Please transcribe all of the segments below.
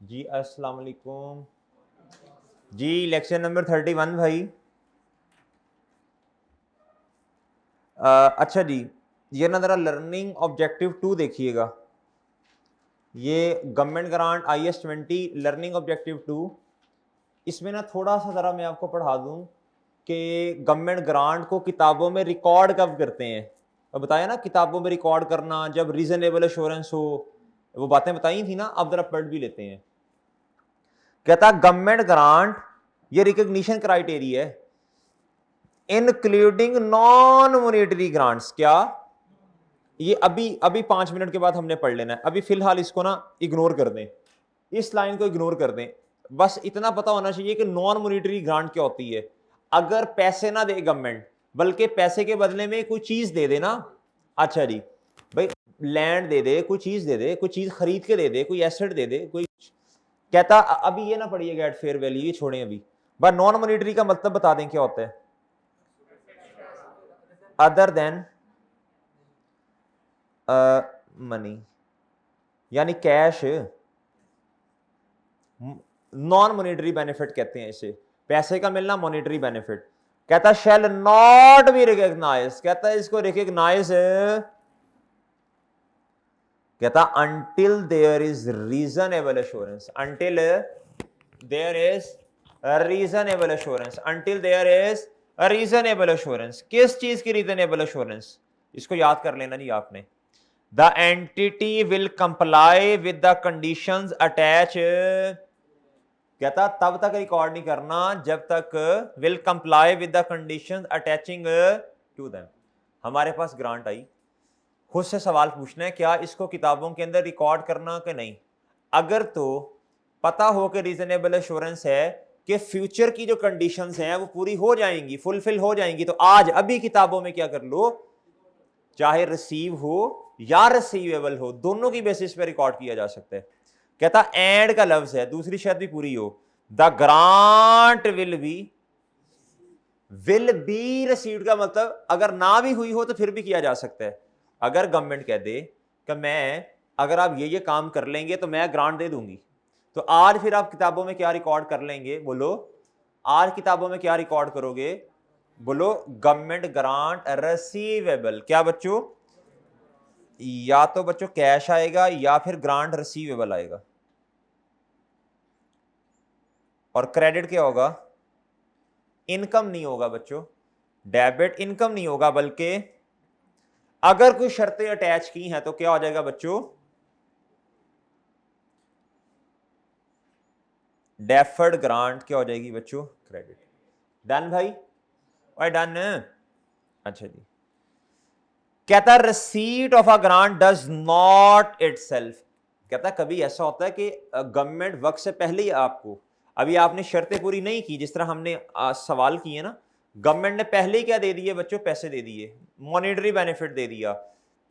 जी अस्सलाम वालेकुम जी। Lecture number 31 भाई। अच्छा जी, ये ना ज़रा लर्निंग ऑब्जेक्टिव 2 देखिएगा। ये government grant IS-20 learning objective 2। इसमें ना थोड़ा सा ज़रा मैं आपको पढ़ा दूँ कि गवर्नमेंट ग्रांट को किताबों में रिकॉर्ड कब करते हैं। और बताया ना किताबों में रिकॉर्ड करना जब रीजनेबल एश्योरेंस हो, वो बातें बताई थी ना, अब ज़रा पढ़ भी लेते हैं। कहता गवर्नमेंट ग्रांट ये रिकॉग्निशन क्राइटेरिया है इंक्लूडिंग नॉन मॉनेटरी ग्रांट्स। क्या ये अभी अभी 5 मिनट के बाद हमने पढ़ लेना है। अभी फिलहाल इसको ना इग्नोर कर दें, इस लाइन को इग्नोर कर दें। बस इतना पता होना चाहिए कि नॉन मॉनेटरी ग्रांट क्या होती है। अगर पैसे ना दे गवर्नमेंट, बल्कि पैसे के बदले में कोई चीज दे देना। अच्छा जी भाई, लैंड दे दे, कोई चीज दे दे, कोई चीज खरीद के दे दे, कोई एसेट दे दे, कोई कहता अभी ये ना पढ़िएगा एट फेयर वैल्यू, ये छोड़ें अभी। बस नॉन मॉनेटरी का मतलब बता दें क्या होता है। अदर देन मनी, यानी कैश, नॉन मॉनेटरी बेनिफिट कहते हैं इसे। पैसे का मिलना मॉनेटरी बेनिफिट। कहता शैल नॉट बी रिकॉग्नाइज, कहता है इसको रिकॉग्नाइज, कहता until there is reasonable assurance, until there is reasonable assurance, until there is reasonable assurance. किस चीज की रीजनेबल एश्योरेंस, इसको याद कर लेना जी आपने। The entity will comply with the conditions attach, कहता तब तक रिकॉर्ड नहीं करना जब तक will comply with the conditions attaching to them. हमारे पास ग्रांट आई, खुद से सवाल पूछना है क्या इसको किताबों के अंदर रिकॉर्ड करना कि नहीं। अगर तो पता हो कि रीजनेबल एश्योरेंस है कि फ्यूचर की जो कंडीशंस हैं वो पूरी हो जाएंगी, फुलफिल हो जाएंगी, तो आज अभी किताबों में क्या कर लो, चाहे रिसीव हो या रिसीवेबल हो, दोनों की बेसिस पे रिकॉर्ड किया जा सकता है। कहता एंड का लफ्ज है, दूसरी शर्त भी पूरी हो। The grant will be received का मतलब अगर ना भी हुई हो तो फिर भी किया जा सकता है। अगर गवर्नमेंट कह दे कि मैं, अगर आप ये काम कर लेंगे तो मैं ग्रांट दे दूंगी, तो आज फिर आप किताबों में क्या रिकॉर्ड कर लेंगे, बोलो आज किताबों में क्या रिकॉर्ड करोगे, बोलो गवर्नमेंट ग्रांट रिसीवेबल। क्या बच्चों, या तो बच्चों कैश आएगा या फिर ग्रांट रिसीवेबल आएगा। और क्रेडिट क्या होगा, इनकम नहीं होगा बच्चों, डेबिट इनकम नहीं होगा, बल्कि अगर कोई शर्तें अटैच की हैं तो क्या हो जाएगा बच्चों, डेफर्ड ग्रांट क्या हो जाएगी बच्चों, क्रेडिट। डन भाई, और डन। अच्छा जी, कहता receipt of a grant does not itself, कहता कभी ऐसा होता है कि गवर्नमेंट वक्त से पहले ही आपको, अभी आपने शर्तें पूरी नहीं की, जिस तरह हमने सवाल किए ना, गवर्नमेंट ने पहले ही क्या दे दिए बच्चों, पैसे दे दिए, मॉनेटरी बेनिफिट दे दिया।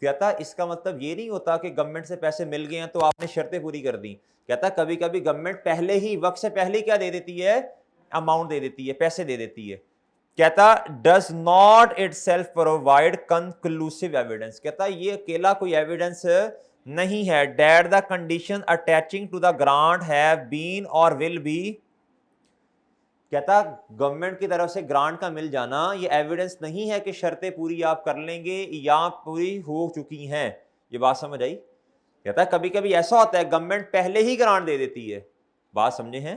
कहता इसका मतलब ये नहीं होता कि गवर्नमेंट से पैसे मिल गए हैं तो आपने शर्तें पूरी कर दी। कहता कभी कभी गवर्नमेंट पहले ही, वक्त से पहले ही क्या दे देती है, अमाउंट दे देती है, पैसे दे देती है। कहता does not itself provide conclusive evidence, कहता ये अकेला कोई एविडेंस नहीं है that the condition attaching to the grant have been और विल बी। कहता गवर्नमेंट की तरफ से ग्रांट का मिल जाना ये एविडेंस नहीं है कि शर्तें पूरी आप कर लेंगे या पूरी हो चुकी हैं। ये बात समझ आई। कहता कभी कभी ऐसा होता है गवर्नमेंट पहले ही ग्रांट दे देती है, बात समझे हैं।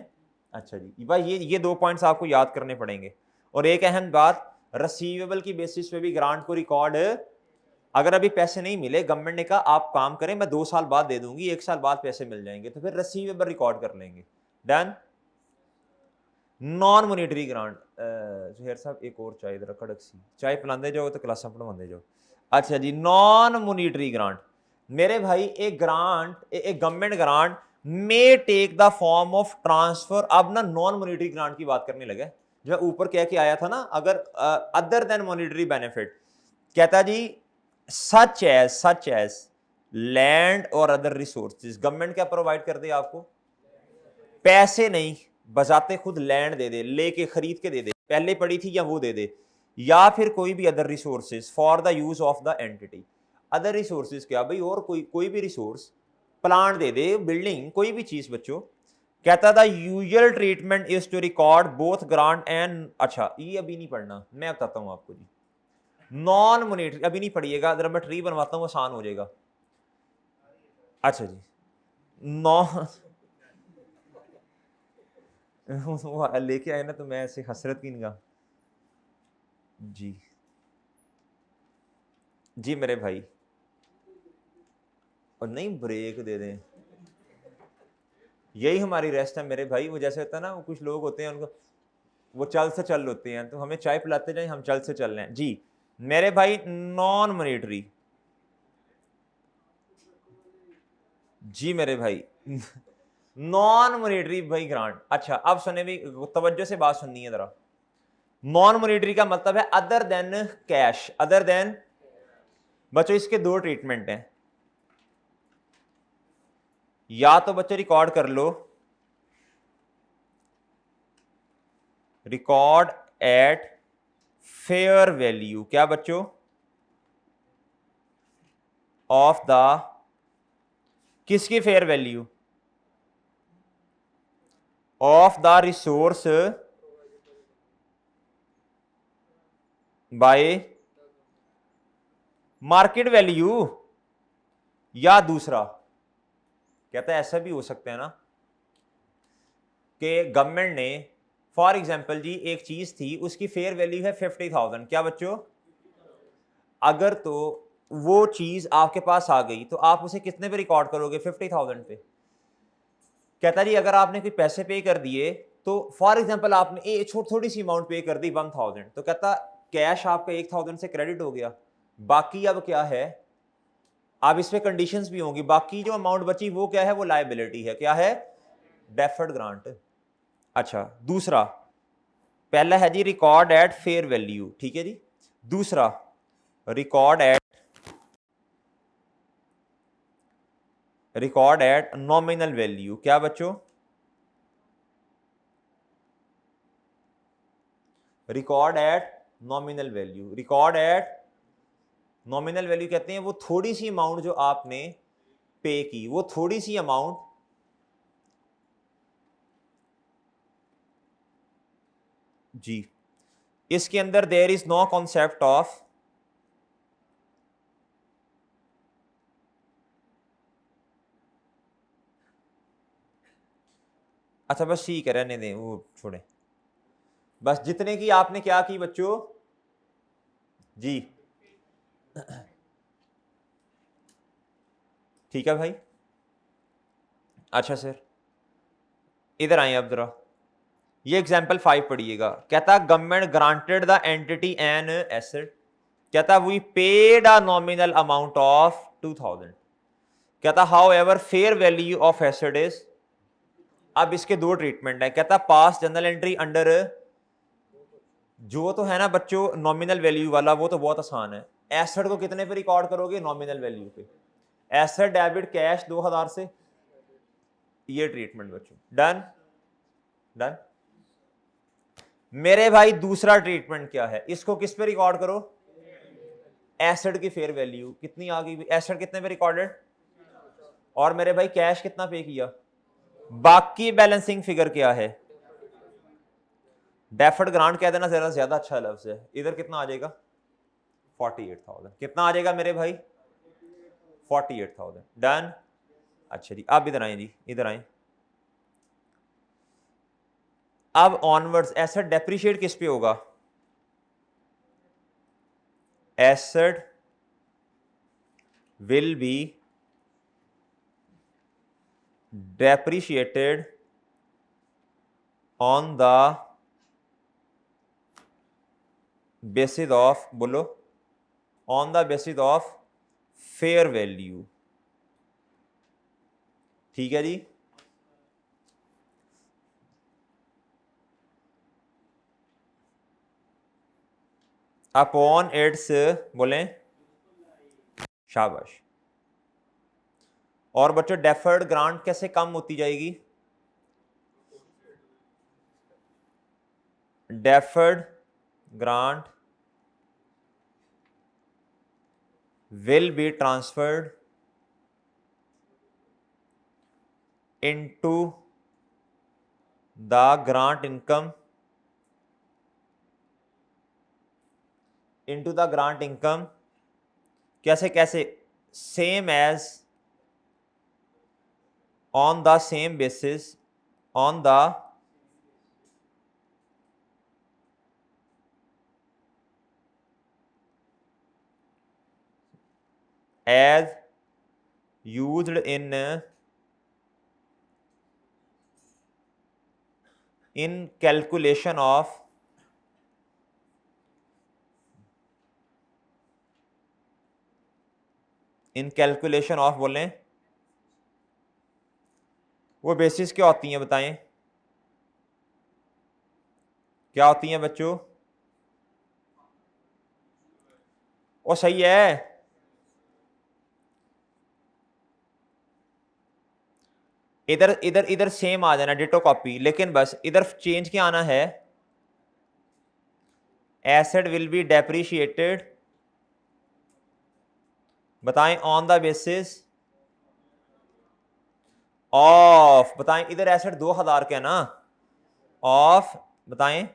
अच्छा जी भाई, ये 2 पॉइंट्स आपको याद करने पड़ेंगे। और एक अहम बात, रिसीवेबल की बेसिस पे भी ग्रांट को रिकॉर्ड, अगर अभी पैसे नहीं मिले, गवर्नमेंट ने कहा आप काम करें मैं 2 साल बाद दे दूंगी, 1 साल बाद पैसे मिल जाएंगे, तो फिर रिसीवेबल रिकॉर्ड कर लेंगे। डन। नॉन मोनेटरी ग्रांट, जहेर साहब एक और चाय जरा कड़क सी चाय पिलाते जाओ तो क्लासा पढ़वाते जाओ। अच्छा जी, नॉन मोनेटरी ग्रांट, मेरे भाई एक ग्रांट, एक government grant may take the form of transfer. अब ना नॉन मोनेटरी ग्रांट की बात करने लगे, जो ऊपर कह के आया था ना, अगर अदर देन मोनेटरी बेनिफिट, कहता जी सच एज लैंड और अदर रिसोर्सेज। गवर्नमेंट क्या प्रोवाइड कर दे आपको, पैसे नहीं, बजाते खुद लैंड दे दे, लेके खरीद के दे दे, पहले पड़ी थी या वो दे दे, या फिर कोई भी other resources for the use of the entity. Other resources क्या भाई, और कोई भी रिसोर्स, प्लांट दे दे, बिल्डिंग, कोई भी चीज बच्चों, कहता था usual treatment is to record both grant and, अच्छा ये अभी नहीं पढ़ना, मैं बताता हूं आपको जी। नॉन मोनेटरी अभी नहीं पढ़िएगा, अगर मैं ट्री बनवाता हूं आसान हो जाएगा। अच्छा जी, नॉन वो लेके आए ना तो मैं ऐसे हसरत की निगाह। जी जी मेरे भाई, और नहीं ब्रेक दे दें, यही हमारी रेस्ट है मेरे भाई। वो जैसे होता है ना, वो कुछ लोग होते हैं उनको वो चल से चल होते हैं, तो हमें चाय पिलाते जाए, हम चल से चल रहे हैं जी मेरे भाई। नॉन मॉनेटरी, जी मेरे भाई नॉन मॉनेटरी भाई ग्रांट। अच्छा अब सुने भी, तवज्जो से बात सुननी है जरा। नॉन मॉनेटरी का मतलब है other than cash, other than, बच्चों इसके दो ट्रीटमेंट हैं, या तो बच्चों रिकॉर्ड कर लो, रिकॉर्ड एट फेयर वैल्यू, क्या बच्चों, ऑफ द, किसकी fair value, of the resource bye market value, या दूसरा कहता है ऐसा भी हो सकता है ना कि गवर्नमेंट ने, फॉर एग्जांपल जी एक चीज थी उसकी फेयर वैल्यू है 50,000, क्या बच्चों, अगर तो वो चीज आपके पास आ गई तो आप उसे कितने पे रिकॉर्ड करोगे, 50,000 पे। कहता जी अगर आपने कोई पैसे पे कर दिए, तो फॉर एग्जांपल आपने थोड़ी सी अमाउंट पे कर दी 1,000, तो कहता कैश आपका 1,000 से क्रेडिट हो गया, बाकी अब क्या है, अब इसमें कंडीशंस भी होंगी, बाकी जो अमाउंट बची वो क्या है, वो लायबिलिटी है, क्या है, डेफर्ड ग्रांट। अच्छा दूसरा, पहला है जी रिकॉर्ड एट फेयर वैल्यू, ठीक है जी। दूसरा रिकॉर्ड एट नॉमिनल वैल्यू, क्या बच्चों, record eight nominal value, record eight nominal value कहते हैं वो थोड़ी सी अमाउंट जो आपने पे की, वो थोड़ी सी अमाउंट, जी इसके अंदर there is no concept of, अच्छा बस ठीक है रहने दें, वो छोड़े, बस जितने की आपने क्या की बच्चों, जी ठीक है भाई। अच्छा सर इधर आए अब जरा, ये एग्जाम्पल 5 पढ़िएगा, कहता government granted the entity an asset, कहता we paid a nominal amount of 2,000, कहता however fair value of asset is, अब इसके दो ट्रीटमेंट है, कहता पास जनरल एंट्री अंडर, जो तो है ना बच्चों नॉमिनल वैल्यू वाला वो तो बहुत आसान है, एसेट को कितने पे रिकॉर्ड करोगे, नॉमिनल वैल्यू पे, एसेट डेबिट कैश 2,000 से, ये ट्रीटमेंट बच्चों, डन डन। मेरे भाई दूसरा ट्रीटमेंट क्या है, इसको किस पे रिकॉर्ड करो, एसेट की फेयर वैल्यू कितनी आ गई, एसेट कितने पे रिकॉर्डेड, और मेरे भाई कैश कितना पे किया, बाकी बैलेंसिंग फिगर क्या है, डेफर्ड ग्रांट कह देना जरा ज्यादा अच्छा लफ्ज है, इधर कितना आ जाएगा, 48,000, कितना आ जाएगा मेरे भाई, 48,000, डन। अच्छा जी अब इधर आए जी, इधर आए, अब ऑनवर्ड्स एसेट डेप्रिशिएट किस पे होगा, asset will be depreciated on the basis of, बोलो, on the basis of fair value, ठीक है जी। अपॉन इट्स, बोलें, शाबाश। और बच्चों डेफर्ड ग्रांट कैसे कम होती जाएगी, deferred grant will be transferred into the grant income into the grant income कैसे कैसे same as on the same basis on the as used in calculation of बोलें वो बेसिस क्या होती हैं बताएं, क्या होती हैं बच्चों? वो सही है, इधर इधर इधर सेम आ जाना डिटो कॉपी, लेकिन बस इधर चेंज क्या आना है, एसेट विल बी डेप्रिशिएटेड बताएं ऑन द बेसिस ऑफ, बताएं इधर एसेट 2000 का है ना, ऑफ बताएं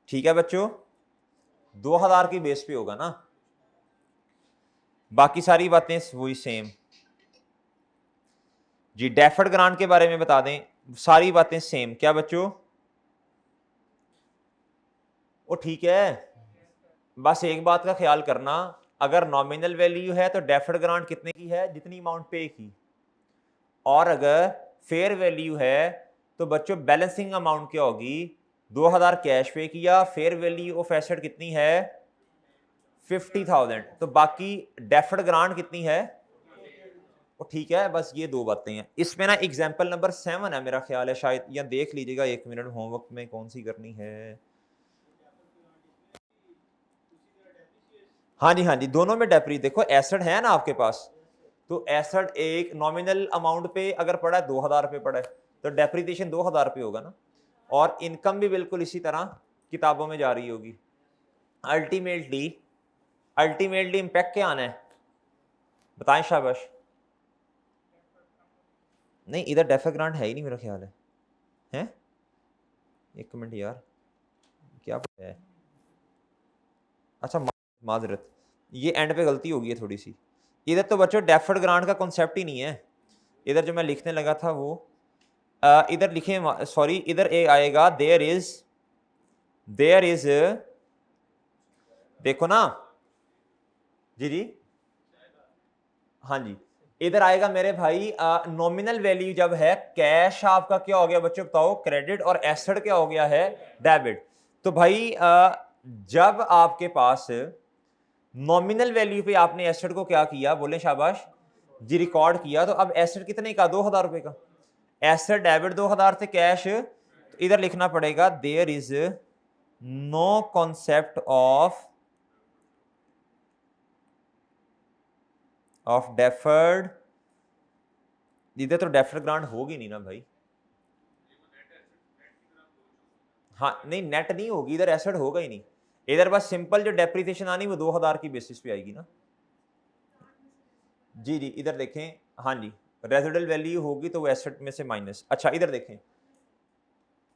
ठीक है बच्चों, 2000 की बेस पे होगा ना, बाकी सारी बातें वही सेम जी। डेफर्ड ग्रांट के बारे में बता दें, सारी बातें सेम, क्या बच्चों? वो ठीक है, बस एक बात का ख्याल करना, अगर नॉमिनल वैल्यू है तो डेफर्ड ग्रांट कितने की है, जितनी अमाउंट पे की, और अगर फेयर वैल्यू है तो बच्चों बैलेंसिंग अमाउंट क्या होगी, 2000 कैश पे किया, फेयर वैल्यू ऑफ एसेट कितनी है 50,000, तो बाकी डेफर्ड ग्रांट कितनी है वो ठीक है, बस ये दो बातें हैं। इसमें ना एग्जांपल नंबर 7 है मेरा ख्याल है शायद, या देख लीजिएगा 1 मिनट, होमवर्क में कौन सी करनी है। हाँ जी हाँ जी, दोनों में डेप्री, देखो एसेट है ना आपके पास, तो एसेट एक नॉमिनल अमाउंट पे अगर पड़ा है 2000 रुपये पड़ा है तो डेप्रीसिएशन 2000 रुपये होगा ना, और इनकम भी बिल्कुल इसी तरह किताबों में जा रही होगी। अल्टीमेटली अल्टीमेटली इंपैक्ट क्या आना है बताएं शाबाश। नहीं इधर डेफर ग्रांट है ही नहीं मेरा ख्याल है, हैं? एक मिनट यार, क्या है, अच्छा माजरत, ये एंड पे गलती होगी है थोड़ी सी, इधर तो बच्चों डेफर्ड ग्रांट का कॉन्सेप्ट ही नहीं है, इधर जो मैं लिखने लगा था वो इधर लिखे, सॉरी इधर ए आएगा देयर इज देखो ना जी जी, हाँ जी, इधर आएगा मेरे भाई नॉमिनल वैल्यू जब है, कैश आपका क्या हो गया बच्चों बताओ क्रेडिट, और एसेट क्या हो गया है डेबिट। तो भाई जब आपके पास नॉमिनल वैल्यू पे आपने एसेट को क्या किया, बोले शाबाश जी, रिकॉर्ड किया, तो अब एसेट कितने का 2000 रुपए का, एसेट डेबिट 2000 थे, कैश, तो इधर लिखना पड़ेगा there is no concept of deferred, इधर तो डेफर्ड ग्रांट होगी नहीं ना भाई, हाँ नहीं नेट नहीं होगी, इधर एसेट होगा ही नहीं, इधर बस सिंपल जो डेप्रिसिएशन आनी वो 2000 की बेसिस पे आएगी ना जी जी। इधर देखें, हाँ जी रेजिडुअल वैल्यू होगी तो वो एसेट में से माइनस, अच्छा इधर देखें,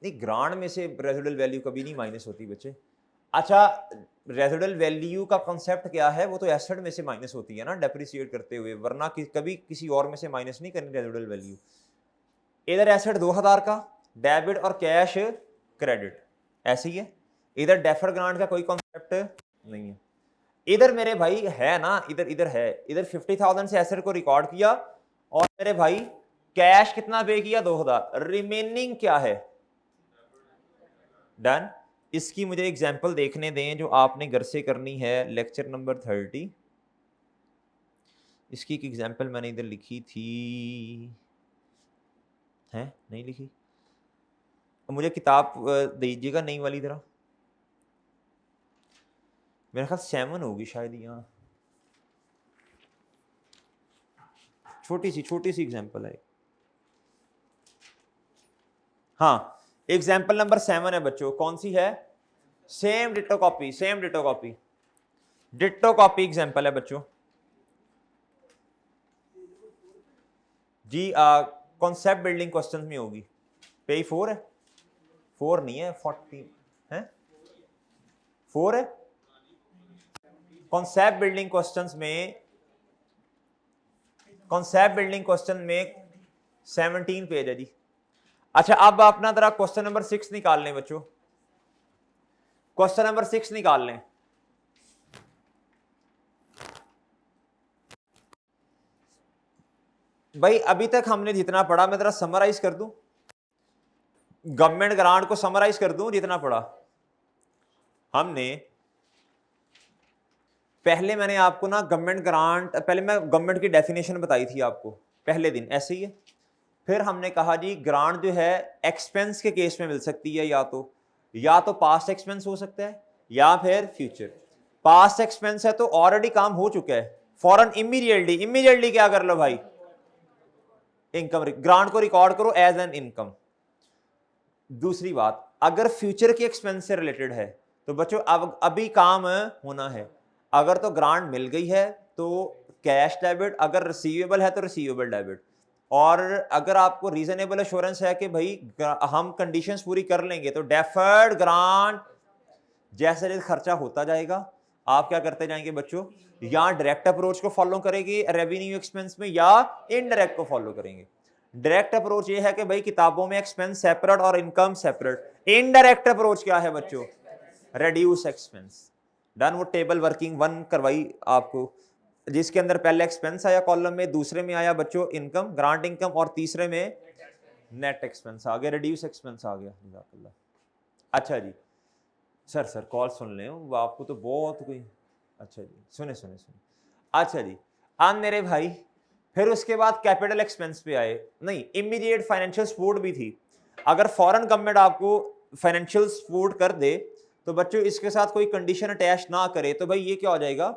नहीं ग्रांट में से रेजिडुअल वैल्यू कभी नहीं माइनस होती बच्चे, अच्छा रेजिडुअल वैल्यू का कॉन्सेप्ट क्या है, वो तो एसेट में से माइनस होती है ना डेप्रिसिएट करते हुए, वरना कभी किसी और में से माइनस नहीं करनी रेजिडुअल वैल्यू। इधर एसेट 2000 का, डेबिट और कैश क्रेडिट, ऐसे ही है, इधर डेफर ग्रांट का कोई कॉन्सेप्ट नहीं है। इधर मेरे भाई है ना, इधर इधर है, इधर 50,000 से एसेट को रिकॉर्ड किया, और मेरे भाई कैश कितना पे किया 2000, रिमेनिंग क्या है डन। इसकी मुझे एग्जांपल देखने दें जो आपने घर से करनी है, लेक्चर नंबर 30, इसकी एक एग्जांपल मैंने इधर लिखी थी, है नहीं लिखी, मुझे किताब दीजिएगा नई वाली तरह, मेरे ख्याल 7 होगी शायद, यहाँ छोटी सी एग्जांपल है, हाँ एग्जाम्पल नंबर 7 है बच्चों, कौन सी है, same ditto copy, same ditto copy, ditto copy example है बच्चों। जी कॉन्सेप्ट बिल्डिंग क्वेश्चन में होगी। पेज 4 है, 4 नहीं है 40 है, 4 है। कॉन्सेप्ट बिल्डिंग क्वेश्चंस में, कॉन्सेप्ट बिल्डिंग क्वेश्चन में 17 पेज है जी। अच्छा अब अपना तरह क्वेश्चन नंबर 6 निकाल लें बच्चों, क्वेश्चन नंबर 6 निकाल लें। भाई अभी तक हमने जितना पढ़ा मैं जरा समराइज कर दूं, गवर्नमेंट ग्रांट को समराइज कर दूं जितना पढ़ा हमने। पहले मैंने आपको ना गवर्नमेंट ग्रांट, पहले मैं गवर्नमेंट की डेफिनेशन बताई थी आपको पहले दिन, ऐसे ही है। फिर हमने कहा जी ग्रांट जो है एक्सपेंस के केस में मिल सकती है, या तो पास्ट एक्सपेंस हो सकता है या फिर फ्यूचर। पास्ट एक्सपेंस है तो ऑलरेडी काम हो चुका है, फॉरन इमीडिएटली क्या कर लो भाई, इनकम, ग्रांट को रिकॉर्ड करो एज एन इनकम। दूसरी बात, अगर फ्यूचर के एक्सपेंस से रिलेटेड है तो बच्चों अब अभी काम होना है, अगर तो ग्रांट मिल गई है तो कैश डेबिट, अगर रिसीवेबल है तो रिसीवेबल डेबिट। और अगर आपको रीजनेबल एश्योरेंस है कि भाई हम कंडीशंस पूरी कर लेंगे तो डेफर्ड ग्रांट जैसे जैसे खर्चा होता जाएगा आप क्या करते जाएंगे बच्चों, या डायरेक्ट अप्रोच को फॉलो करेंगे रेवेन्यू एक्सपेंस में या इनडायरेक्ट को फॉलो करेंगे। डायरेक्ट अप्रोच ये है कि भाई किताबों में एक्सपेंस सेपरेट और इनकम सेपरेट। इनडायरेक्ट अप्रोच क्या है बच्चों, रेड्यूस एक्सपेंस। डन, वो टेबल वर्किंग 1 करवाई आपको, जिसके अंदर पहले एक्सपेंस आया कॉलम में, दूसरे में आया बच्चों इनकम, ग्रांट इनकम, और तीसरे में नेट एक्सपेंस आ गया, रिड्यूस एक्सपेंस आ गया। अच्छा जी सर कॉल सुन ले, आपको तो बहुत कोई। अच्छा जी सुने। अच्छा जी अब मेरे भाई फिर उसके बाद कैपिटल एक्सपेंस पे आए, नहीं इमीडिएट फाइनेंशियल सपोर्ट भी थी। अगर फॉरेन गवर्नमेंट आपको फाइनेंशियल सपोर्ट कर दे तो बच्चों इसके साथ कोई कंडीशन अटैच ना करे तो भाई ये क्या हो जाएगा,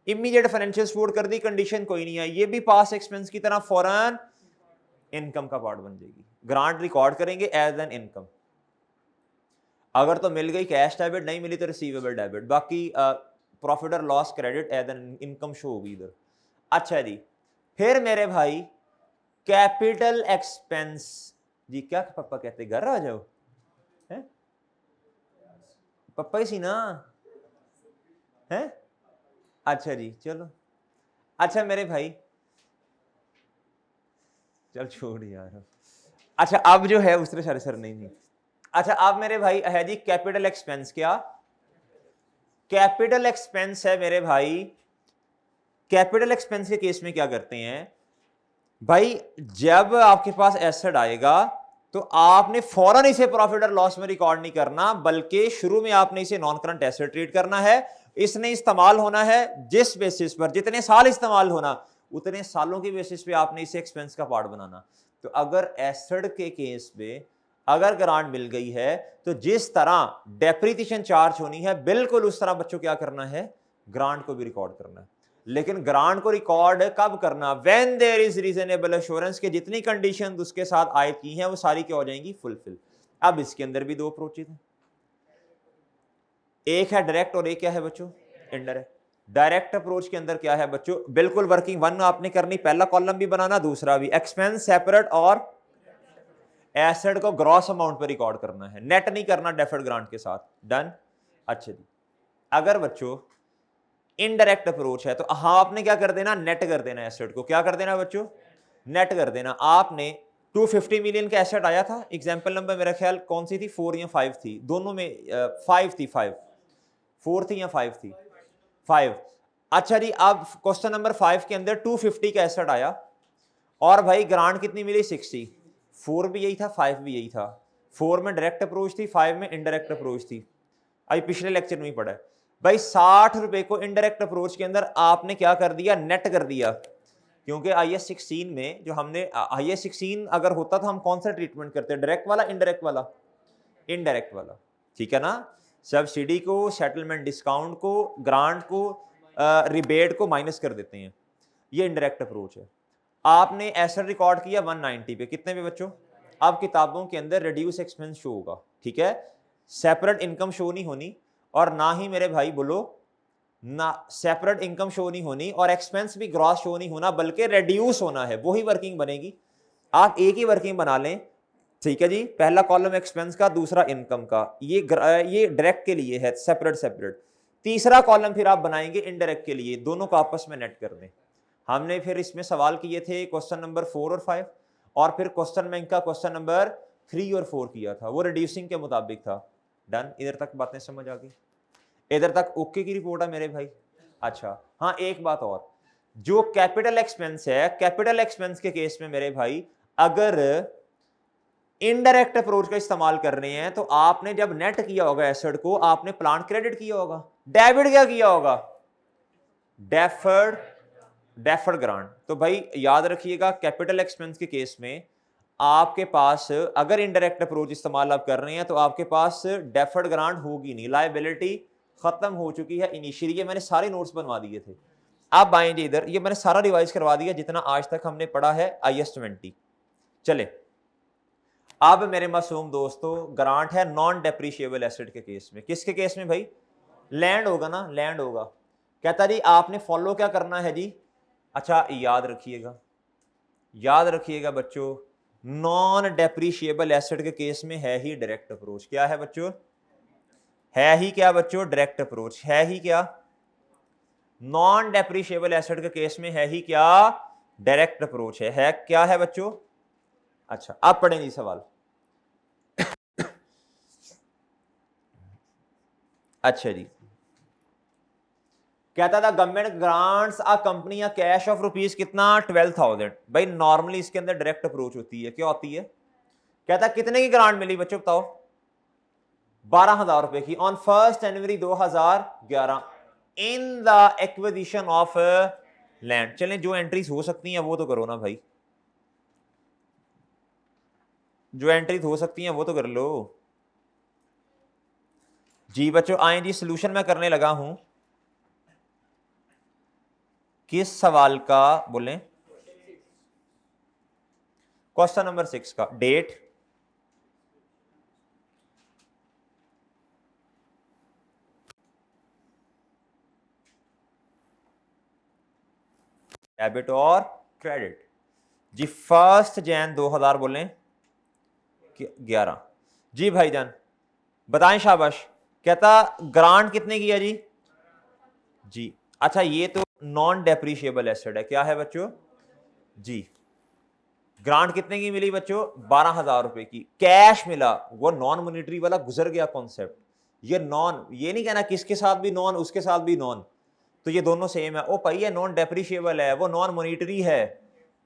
इमीडिएट फाइनेंशियल सपोर्ट कर दी, कंडीशन कोई नहीं है, ये भी पास एक्सपेंस की तरह फॉरेन इनकम का पार्ट बन जाएगी। ग्रांट रिकॉर्ड करेंगे एज एन इनकम, अगर तो मिल गई कैश डेबिट, नहीं मिली तो रिसीवेबल डेबिट, बाकी प्रॉफिट और loss credit as an income show होगी इधर। अच्छा जी फिर मेरे भाई कैपिटल एक्सपेंस, जी क्या पापा कहते घर आ जाओ, है पापा ही सी ना है। अच्छा जी चलो, अच्छा मेरे भाई चल छोड़ यार। अच्छा अब जो है उस तरह सर नहीं। अच्छा अब मेरे भाई है जी कैपिटल एक्सपेंस, क्या कैपिटल एक्सपेंस है मेरे भाई। कैपिटल एक्सपेंस के केस में क्या करते हैं भाई, जब आपके पास एसेट आएगा तो आपने फौरन इसे प्रॉफिट और लॉस में रिकॉर्ड नहीं करना, बल्कि शुरू में आपने इसे नॉन करंट एसेट ट्रीट करना है। इसने इस्तेमाल होना है जिस बेसिस पर, जितने साल इस्तेमाल होना उतने सालों की बेसिस पे आपने इसे एक्सपेंस का पार्ट बनाना। तो अगर एसेट के केस में अगर ग्रांट मिल गई है तो जिस तरह डेप्रिसिएशन चार्ज होनी है बिल्कुल उस तरह बच्चों क्या करना है, ग्रांट को भी रिकॉर्ड करना है। लेकिन ग्रांट को रिकॉर्ड कब करना, when there is reasonable assurance के जितनी कंडीशन उसके साथ आयत की हैं वो सारी क्या हो जाएंगी, फुलफिल। अब इसके अंदर भी दो अप्रोचेस हैं, एक है डायरेक्ट और एक क्या है बच्चों, इनडायरेक्ट। डायरेक्ट अप्रोच के अंदर क्या है बच्चों, बिल्कुल वर्किंग 1 आपने करनी, पहला कॉलम भी बनाना दूसरा भी, एक्सपेंस सेपरेट और एसेट को ग्रॉस अमाउंट पर रिकॉर्ड करना है, नेट नहीं करना डेफर्ड ग्रांट के साथ। डन। अच्छा जी अगर बच्चों इनडायरेक्ट अप्रोच है तो हाँ आपने क्या कर देना, नेट कर देना एसेट को, क्या कर देना बच्चों, नेट कर देना। आपने 250 मिलियन का एसेट आया था, एग्जांपल नंबर मेरा ख्याल कौन सी थी, 4 या 5 थी, दोनों में 5 थी, 4 थी या 5 थी, 5। अच्छा जी अब क्वेश्चन नंबर 5 के अंदर 250 का एसेट आया और भाई ग्रांट कितनी मिली, 60। 4 भी यही था, 5 भी यही था। 4 में डायरेक्ट अप्रोच थी, 5 में इनडायरेक्ट अप्रोच थी। अभी पिछले लेक्चर में ही पढ़ा है भाई। 60 रुपए को इनडायरेक्ट अप्रोच के अंदर आपने क्या कर दिया, नेट कर दिया, क्योंकि IAS 16 में जो हमने IAS 16 अगर होता तो हम कौन सा ट्रीटमेंट करते हैं, डायरेक्ट वाला इनडायरेक्ट वाला, इनडायरेक्ट वाला, ठीक है ना। सब्सिडी को, सेटलमेंट डिस्काउंट को, ग्रांट को, रिबेट को माइनस कर देते हैं, ये इनडायरेक्ट अप्रोच है। आपने एसेट रिकॉर्ड किया 190 पे, कितने पे बच्चों, अब किताबों के अंदर रिड्यूस एक्सपेंस शो होगा, ठीक है, सेपरेट इनकम शो नहीं होनी, और ना ही मेरे भाई बोलो ना सेपरेट इनकम शो नहीं होनी, और एक्सपेंस भी ग्रॉस शो नहीं होना, बल्कि रिड्यूस होना है, वही वर्किंग बनेगी। आप एक ही वर्किंग बना लें, ठीक है जी। पहला कॉलम एक्सपेंस का, दूसरा इनकम का, ये डायरेक्ट के लिए है सेपरेट सेपरेट। तीसरा कॉलम फिर आप बनाएंगे इनडायरेक्ट के लिए, दोनों को आपस में नेट कर दें। हमने फिर इसमें सवाल किए थे क्वेश्चन नंबर 4 और 5, और फिर क्वेश्चन बैंक का क्वेश्चन नंबर 3 और 4 किया था, वो रिड्यूसिंग के मुताबिक था। डन, इधर तक बातें समझ आ गई, इधर तक ओके की रिपोर्ट है मेरे भाई। अच्छा हाँ, एक बात और, जो कैपिटल एक्सपेंस है, कैपिटल एक्सपेंस के केस में मेरे भाई अगर इनडायरेक्ट अप्रोच का इस्तेमाल कर रहे हैं तो आपने जब नेट किया होगा एसेट को, आपने प्लांट क्रेडिट किया होगा, डेबिट क्या किया होगा, डेफर्ड ग्रांट। तो भाई याद रखिएगा, कैपिटल एक्सपेंस के केस में आपके पास अगर इनडायरेक्ट अप्रोच इस्तेमाल आप कर रहे हैं तो आपके पास डेफर्ड ग्रांट होगी नहीं, लायबिलिटी खत्म हो चुकी है इनिशियली। ये मैंने सारे नोट्स बनवा दिए थे, आप आएंगे इधर, ये मैंने सारा रिवाइज करवा दिया जितना आज तक हमने पढ़ा है IAS 20। चले अब मेरे मासूम दोस्तों, ग्रांट है नॉन डेप्रिशिएबल एसेट के केस में। किसके केस में भाई, लैंड होगा ना, लैंड होगा। कहता जी आपने फॉलो क्या करना है जी, अच्छा याद रखिएगा, याद रखिएगा बच्चों, नॉन डेप्रिशिएबल एसेट के केस में है ही डायरेक्ट अप्रोच। क्या है बच्चों, है ही क्या बच्चों, डायरेक्ट अप्रोच। है ही क्या, नॉन डेप्रिशिएबल एसेट के केस में है ही क्या, डायरेक्ट अप्रोच है क्या है बच्चों। अच्छा अब पढ़ें जी सवाल। अच्छा जी, कहता था गवर्नमेंट ग्रांट्स अ कंपनी या कैश ऑफ रुपीज कितना, 12,000। भाई नॉर्मली इसके अंदर डायरेक्ट अप्रोच होती है, क्या होती है। कहता कितने की ग्रांट मिली बच्चों बताओ, 12,000 रुपए की on 1 January 2011 in the acquisition of land. चलें जो एंट्रीज हो सकती हैं वो तो करो ना भाई, जो एंट्रीज हो सकती हैं वो तो कर लो जी। बच्चों आए जी, सोल्यूशन मैं करने लगा हूं किस सवाल का बोलें, क्वेश्चन नंबर 6 का। डेट, डेबिट और क्रेडिट जी। 1 जैन 2000 बोलें 11 जी। भाईजान बताएं, शाबाश। कहता ग्रांट कितने की है जी, जी। अच्छा ये तो नॉन डेप्रिशिएबल एसेट है, क्या है बच्चों जी। ग्रांट कितने की मिली बच्चों, 12,000 रुपए की। कैश मिला, वो नॉन मॉनिटरी वाला गुजर गया कॉन्सेप्ट। ये नॉन, ये नहीं कहना किसके साथ भी नॉन उसके साथ भी नॉन, तो ये दोनों सेम है। ओ भाई ये नॉन डेप्रिशिएबल है, वो नॉन मॉनिटरी है।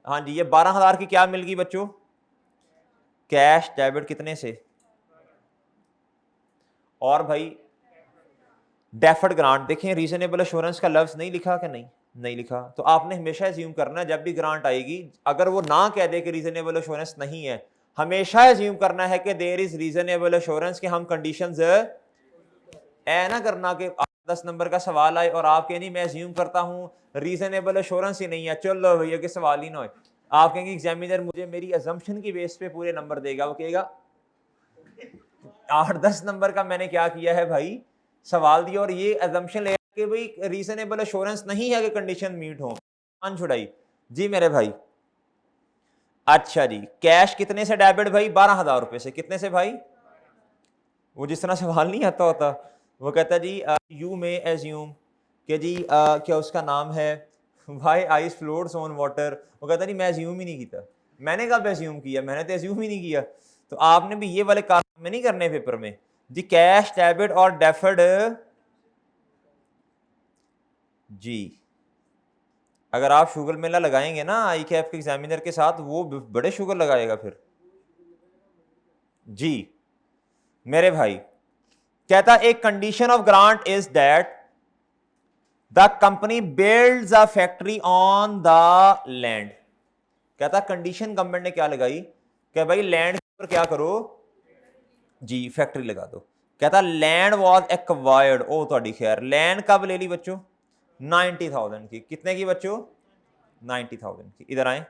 हाँ जी, ये 12,000 की क्या मिल गई बच्चों, कैश डेबिट कितने से, और भाई डेफर्ड ग्रांट। देखें रीजनेबल एश्योरेंस का लफ्ज नहीं लिखा कि नहीं, नहीं लिखा। तो आपने हमेशा एज्यूम करना है जब भी ग्रांट आएगी, अगर वो ना कह दे कि रीजनेबल एश्योरेंस नहीं है, हमेशा एज्यूम करना है कि देयर इज रीजनेबल एश्योरेंस, कि हम कंडीशंस है ना करना कि 10 नंबर का सवाल आए और आप कहें मैं एज्यूम करता हूं रीजनेबल एश्योरेंस ही नहीं है, चलो भैया कि सवाल ही ना हो। आप कहेंगे एग्जामिनर मुझे मेरी अजम्पशन की बेस पे पूरे नंबर देगा, वो कहेगा 8-10 नंबर का मैंने क्या किया है भाई, सवाल दिया और ये अजम्पशन ले कि भाई रीजनेबल एश्योरेंस नहीं है कि कंडीशन मीट हो, मान छुड़ाई जी मेरे भाई। अच्छा जी, कैश कितने से डेबिट भाई, 12,000 रुपए से। कितने से भाई, वो जिस तरह सवाल नहीं आता होता, वो कहता जी यू मे एज्यूम कि जी क्या उसका नाम है भाई आइस फ्लोट्स ऑन वाटर। वो कहता नहीं मैं एज्यूम ही नहीं किया। मैंने कब एज्यूम किया, मैंने तो एज्यूम ही नहीं किया। तो आपने भी ये वाले काम में नहीं करने पेपर में जी। कैश डेबिट और डेफर्ड जी, अगर आप शुगर मेला लगाएंगे ना आई कैप के एग्जामिनर के साथ, वो बड़े शुगर लगाएगा फिर जी मेरे भाई। कहता एक condition of grant is that the company builds a factory on the land. कहता कंडीशन गवर्नमेंट ने क्या लगाई कि भाई लैंड पर क्या करो जी, फैक्ट्री लगा दो। कहता लैंड वॉज एक्वायर्ड, ओ थोड़ी खैर, लैंड कब ले ली बच्चों, 90,000 की। कितने की बच्चों, 90,000 की। इधर आए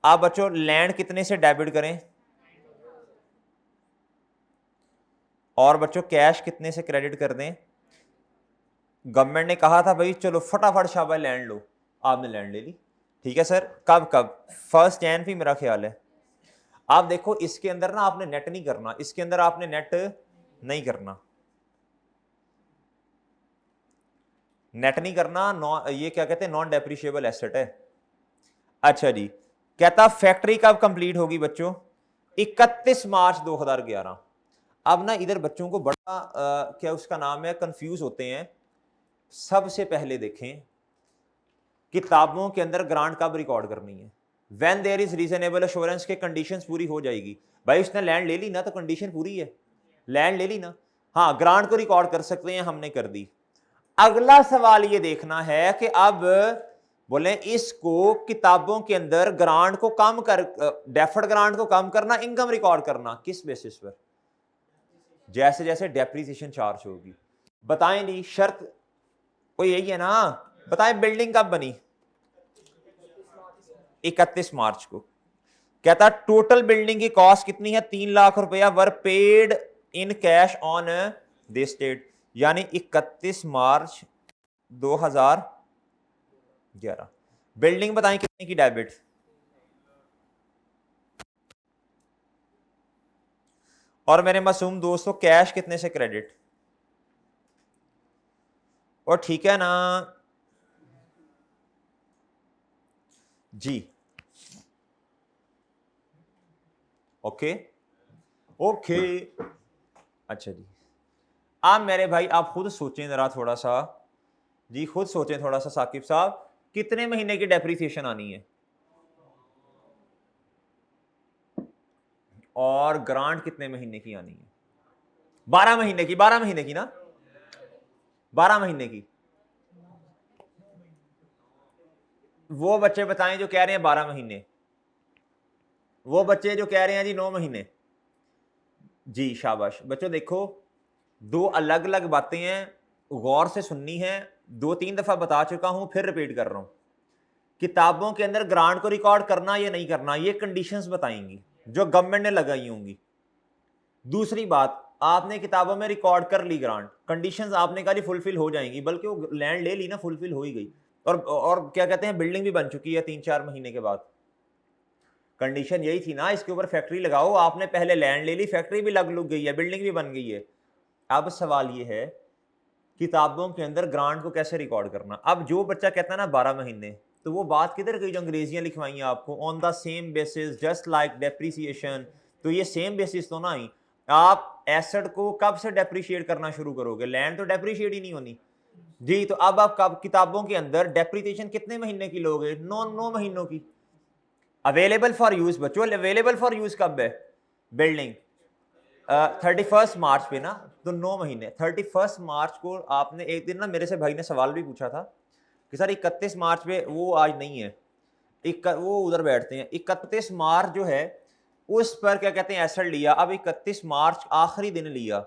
आप बच्चों, लैंड कितने से डेबिट करें, और बच्चों कैश कितने से क्रेडिट कर दें। गवर्नमेंट ने कहा था भाई चलो फटाफट शाबाश लैंड लो, आपने लैंड ले ली। ठीक है सर, कब कब 1 जनवरी मेरा ख्याल है। आप देखो इसके अंदर ना आपने नेट नहीं करना, इसके अंदर आपने नेट नहीं करना, नेट नहीं करना। ये क्या कहते हैं, नॉन डेप्रिशिएबल एसेट है। अच्छा जी, कहता फैक्ट्री कब कंप्लीट होगी बच्चों, 31 मार्च 2011। अब ना इधर बच्चों को बड़ा क्या उसका नाम है, कंफ्यूज होते हैं। सबसे पहले देखें किताबों के अंदर ग्रांट कब रिकॉर्ड करनी है, when there is reasonable assurance के कंडीशंस पूरी हो जाएगी। भाई उसने लैंड ले ली ना तो कंडीशन पूरी है, लैंड ले ली ना, हाँ ग्रांट को रिकॉर्ड कर सकते हैं, हमने कर दी। अगला सवाल ये देखना है कि अब बोले इसको किताबों के अंदर ग्रांट को कम कर, डेफर्ड ग्रांट को कम करना, इनकम रिकॉर्ड करना, किस बेसिस पर, जैसे जैसे डेप्रिसिएशन चार्ज होगी। बताएं नहीं, शर्त वो यही है ना, बताएं बिल्डिंग कब बनी, 31 मार्च को। कहता टोटल बिल्डिंग की कॉस्ट कितनी है, 3 लाख रुपया were paid in cash on this date, यानी 31 मार्च 2011। बिल्डिंग बताएं कितने की डेबिट, और मेरे मासूम दोस्तों कैश कितने से क्रेडिट, और ठीक है ना जी, ओके ओके। अच्छा जी, आप मेरे भाई आप खुद सोचें जरा थोड़ा सा जी, खुद सोचें थोड़ा सा साकिब साहब, कितने महीने की डेप्रिसिएशन आनी है, और ग्रांट कितने महीने की आनी है, 12 महीने की, 12 महीने की ना, 12 महीने की। वो बच्चे बताएं जो कह रहे हैं 12 महीने, वो बच्चे जो कह रहे हैं जी 9 महीने। जी शाबाश बच्चों, देखो दो अलग अलग बातें हैं, गौर से सुननी है, 2-3 दफा बता चुका हूं, फिर रिपीट कर रहा हूं। किताबों के अंदर ग्रांट को रिकॉर्ड करना या नहीं करना, ये कंडीशंस बताएंगी जो गवर्नमेंट ने लगाई होंगी। दूसरी बात, आपने किताबों में रिकॉर्ड कर ली ग्रांट, कंडीशंस आपने कहा फुलफिल हो जाएंगी, बल्कि वो लैंड ले ली ना, फुलफिल हो ही गई, और क्या कहते हैं बिल्डिंग भी बन चुकी है 3-4 महीने के बाद। कंडीशन यही थी ना, इसके ऊपर फैक्ट्री लगाओ, आपने पहले लैंड ले ली, फैक्ट्री भी लग गई है, बिल्डिंग भी बन गई है। अब सवाल ये है किताबों के अंदर ग्रांट को कैसे रिकॉर्ड करना। अब जो बच्चा कहता है ना 12 महीने, तो वो बात किधर गई जो अंग्रेजियां लिखवाई हैं आपको, on the same basis just like depreciation, तो ये सेम बेसिस तो ना ही। आप एसेट को कब से डेप्रिशिएट करना शुरू करोगे, लैंड तो डेप्रिशिएट ही नहीं होनी जी। तो अब आप कब किताबों के अंदर डेप्रिसिएशन कितने महीने की लोगे, 9 महीनों की। अवेलेबल फॉर यूज बच्चों, अवेलेबल फॉर यूज कब है बिल्डिंग, 31 मार्च पे ना, तो 9 महीने। 31 मार्च को आपने एक दिन ना मेरे से भाई ने सवाल भी पूछा था कि सर 31 मार्च पे, वो आज नहीं है, वो उधर बैठते हैं, 31 मार्च जो है उस पर क्या कहते हैं एसेट लिया, अब 31 मार्च आखिरी दिन लिया,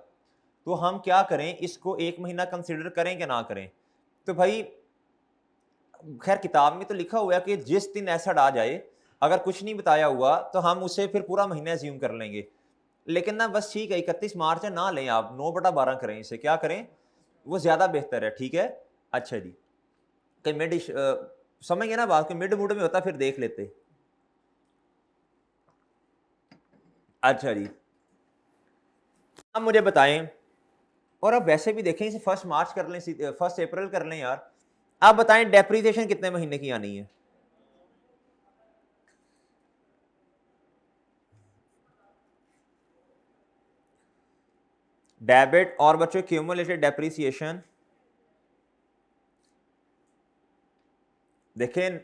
तो हम क्या करें, इसको 1 महीना कंसिडर करें कि ना करें। तो भाई खैर किताब में तो लिखा हुआ है कि जिस दिन एसेट आ जाए, अगर कुछ नहीं बताया हुआ तो हम उसे फिर पूरा महीना एज्यूम कर लेंगे, लेकिन ना बस ठीक है 31 मार्च है ना लें, आप 9/12 करें, इसे क्या करें, वो ज्यादा बेहतर है, ठीक है। अच्छा जी, कहीं मिड समझ गए ना बात, कोई मिड मूड में होता फिर देख लेते। अच्छा जी, अब मुझे बताएं, और अब वैसे भी देखें इसे 1 मार्च कर लें, 1 अप्रैल कर लें यार। आप बताएं डेप्रिसिएशन कितने महीने की आनी है, डेबिट और बच्चों क्यूमुलेटेड डेप्रिसिएशन देखें,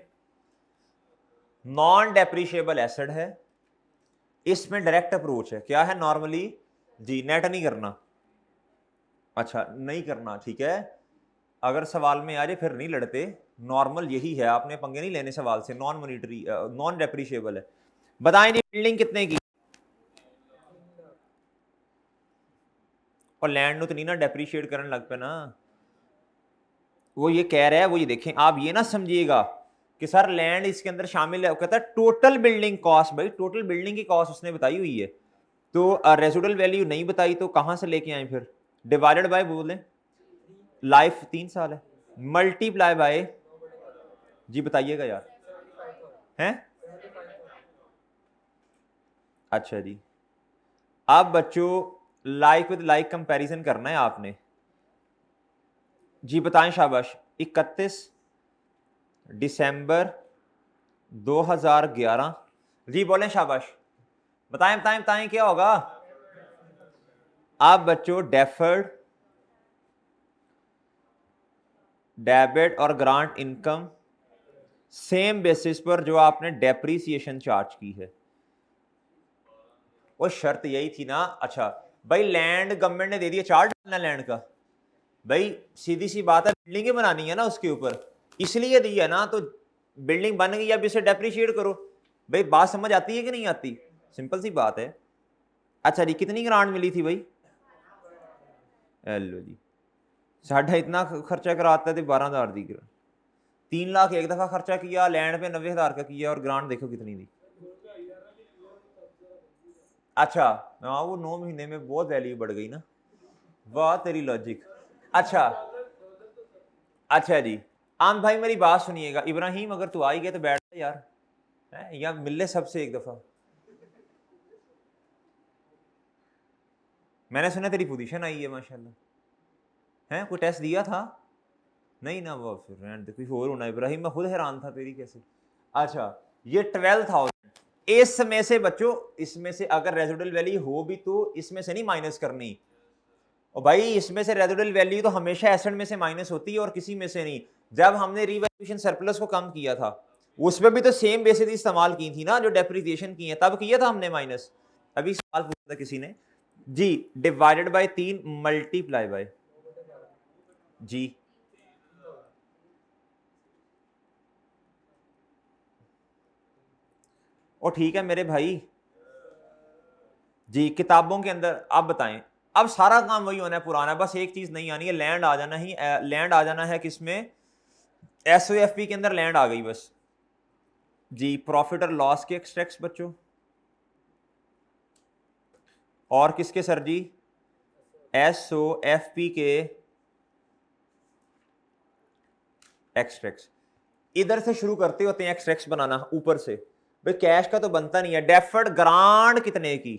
नॉन डेप्रिशिएबल एसेट है, इसमें डायरेक्ट अप्रोच है, क्या है नॉर्मली जी, नेट नहीं करना। अच्छा नहीं करना, ठीक है, अगर सवाल में आ जाए फिर नहीं लड़ते, नॉर्मल यही है, आपने पंगे नहीं लेने सवाल से, नॉन मॉनिटरी नॉन डेप्रिशिएबल है। बताएं जी बिल्डिंग कितने की, और लैंड तो नहीं ना डेप्रिशिएट करने लग पे ना, वो ये कह रहा है, वो ये देखें, आप ये ना समझिएगा कि सर लैंड इसके अंदर शामिल है, कहता है टोटल बिल्डिंग कॉस्ट, भाई टोटल बिल्डिंग की कॉस्ट उसने बताई हुई है, तो रेजिडुअल वैल्यू नहीं बताई तो कहां से लेके आए फिर, डिवाइडेड बाय बोले, लाइफ 3 साल है, मल्टीप्लाई बाय, जी बताइएगा यार, हैं? अच्छा जी, अब बच्चों लाइक विद लाइक कंपैरिजन करना है आपने। जी बताएं, शाबाश। 31 दिसंबर 2011। जी बोलें, शाबाश। बताएं बताएं बताएं क्या होगा। अब बच्चों डेफर्ड, डेबिट और ग्रांट इनकम सेम बेसिस पर जो आपने डेप्रीसिएशन चार्ज की है। वो शर्त यही थी ना। अच्छा भाई, लैंड गवर्नमेंट ने दे दिया, चार्ज डालना लैंड का। भाई सीधी सी बात है, बिल्डिंग बनानी है ना उसके ऊपर, इसलिए दिया ना। तो बिल्डिंग बन गई, अब इसे डेप्रिशिएट करो। भाई बात समझ आती है कि नहीं आती? सिंपल सी बात है। अच्छा जी, कितनी ग्रांट मिली थी भाई? हेलो जी, साढ़ा इतना खर्चा कराता है 12,000 दी ग्रांट। 3 लाख एक दफा खर्चा किया, लैंड पे 90,000 का किया, और ग्रांट देखो कितनी दी। अच्छा हाँ, वो 9 महीने में बहुत वैल्यू बढ़ गई ना। वाह तेरी लॉजिक। अच्छा अच्छा जी, आम भाई मेरी बात सुनिएगा। इब्राहिम अगर तू आ ही गया तो बैठ जा यार, या मिल ले सबसे एक दफा। मैंने सुना तेरी पोजीशन आई है माशाल्लाह। है कोई टेस्ट दिया था? नहीं ना, वो फिर रहने दे, कोई और होना। इब्राहिम मैं खुद हैरान था तेरी कैसे। अच्छा ये 12,000, इसमें से बच्चों, इसमें से अगर रेजिडुअल वैल्यू हो भी तो इसमें से नहीं माइनस करनी। और भाई इसमें से रेजिडुअल वैल्यू तो हमेशा एसेट में से माइनस होती है और किसी में से नहीं। जब हमने रिवैल्यूएशन सरप्लस को कम किया था, उसमें भी तो सेम बेसिस इस्तेमाल की थी ना जो डेप्रिसिएशन की है, तब किया था हमने माइनस। अभी सवाल पूछा था किसी ने जी, डिवाइडेड बाय 3 मल्टीप्लाई बाय जी। और ठीक है मेरे भाई जी, किताबों के अंदर आप बताएं। अब सारा काम वही होना है पुराना, बस एक चीज नहीं आनी है, लैंड आ जाना ही। लैंड आ जाना है किसमें? एसओएफपी के अंदर लैंड आ गई बस जी। प्रॉफिट और लॉस के एक्सट्रैक्ट्स बच्चों, और किसके सर जी? एसओएफपी के एक्सट्रैक्ट्स। इधर से शुरू करते होते हैं एक्सट्रैक्ट्स बनाना ऊपर से। भाई कैश का तो बनता नहीं है। डेफर्ड ग्रांट कितने की?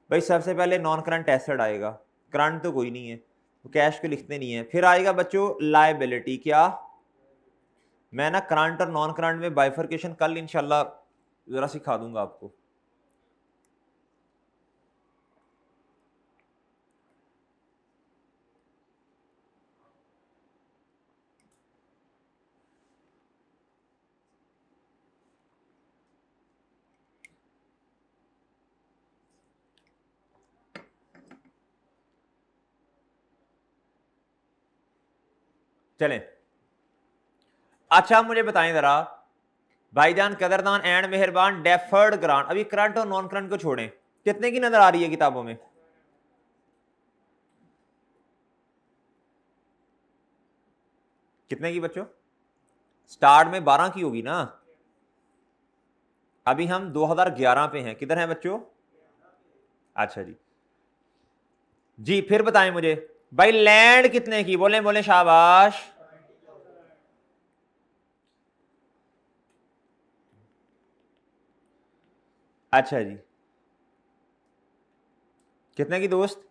भाई सबसे पहले नॉन करंट एसेट आएगा, करंट तो कोई नहीं है तो कैश को लिखते नहीं है। फिर आएगा बच्चों लायबिलिटी। क्या? मैं ना करंट और नॉन करंट में बाइफर्केशन कल इंशाल्लाह जरा सिखा दूंगा आपको। चलें, अच्छा मुझे बताएं जरा भाईजान कदरदान एंड मेहरबान, डेफर्ड ग्रांट, अभी करंट और नॉन करंट को छोड़ें, कितने की नजर आ रही है किताबों में? कितने की बच्चों? स्टार्ट में 12 की होगी ना। अभी हम 2011 पे हैं, किधर हैं बच्चों? अच्छा जी, जी फिर बताएं मुझे भाई लैंड कितने की? बोले बोले शाबाश। अच्छा जी, कितने की दोस्त?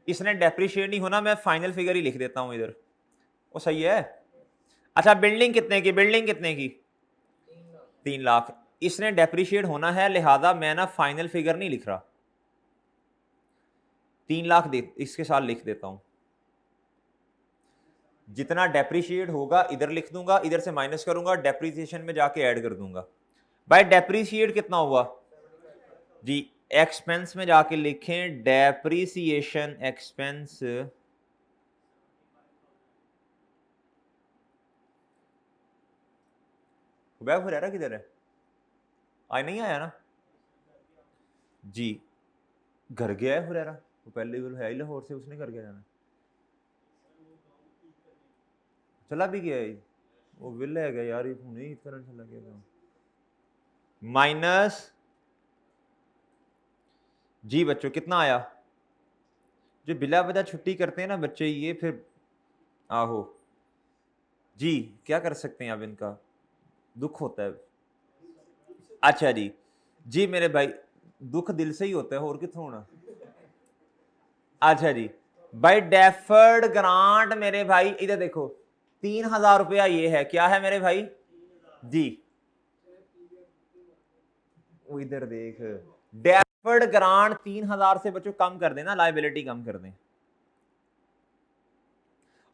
इसने डेप्रिशिएट नहीं होना, मैं फाइनल फिगर ही लिख देता हूं इधर, वो सही है। अच्छा बिल्डिंग कितने की? बिल्डिंग कितने की? 3 लाख। इसने डेप्रिशिएट होना है, लिहाजा मैं ना फाइनल फिगर नहीं लिख रहा, 3 लाख दे इसके साथ लिख देता हूं। जितना डेप्रिशिएट होगा इधर लिख दूंगा, इधर से माइनस करूंगा, डेप्रिसिएशन में जाके ऐड कर दूंगा। भाई डेप्रिशिएट कितना हुआ जी? एक्सपेंस में जाके लिखें डेप्रिसिएशन एक्सपेंस। हुबैब हुरैरा किधर है? आज नहीं आया ना जी। घर गया है हुरैरा, वो पहले वो है ही लाहौर से, उसने घर गया जाना, चला भी गया है। वो विल है गया यार, नहीं इस तरह चला गया माइनस जी। बच्चों कितना आया? जो बिला वजह छुट्टी करते हैं ना बच्चे, ये फिर आहो जी, क्या कर सकते हैं अब, इनका दुख होता है। अच्छा जी मेरे भाई दुख दिल से ही होता है और कितों होना। अच्छा जी भाई डेफर्ड ग्रांट मेरे भाई इधर देखो 3,000 रुपया ये है, क्या है मेरे भाई जी, इधर देख डेफर्ड ग्रांट 3,000 से बच्चों कम कर देना, लाइबिलिटी कम कर दें।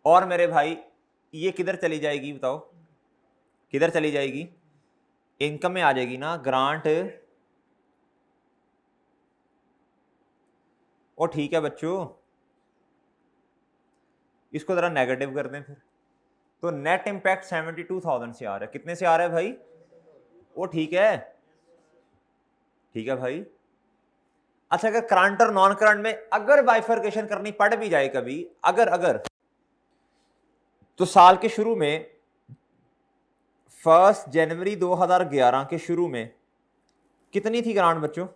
और मेरे भाई ये किधर चली जाएगी बताओ, किधर चली जाएगी, इनकम में आ जाएगी ना ग्रांट। और ठीक है बच्चों इसको जरा नेगेटिव कर दें फिर, तो नेट इंपैक्ट 72,000 से आ रहा है, कितने से आ रहा है भाई, वो ठीक है, ठीक है भाई। अच्छा अगर करंट और नॉन करंट में अगर बाइफर्केशन करनी पड़ भी जाए कभी, अगर अगर तो साल के शुरू में 1 जनवरी 2011 के शुरू में कितनी थी ग्रांट बच्चों,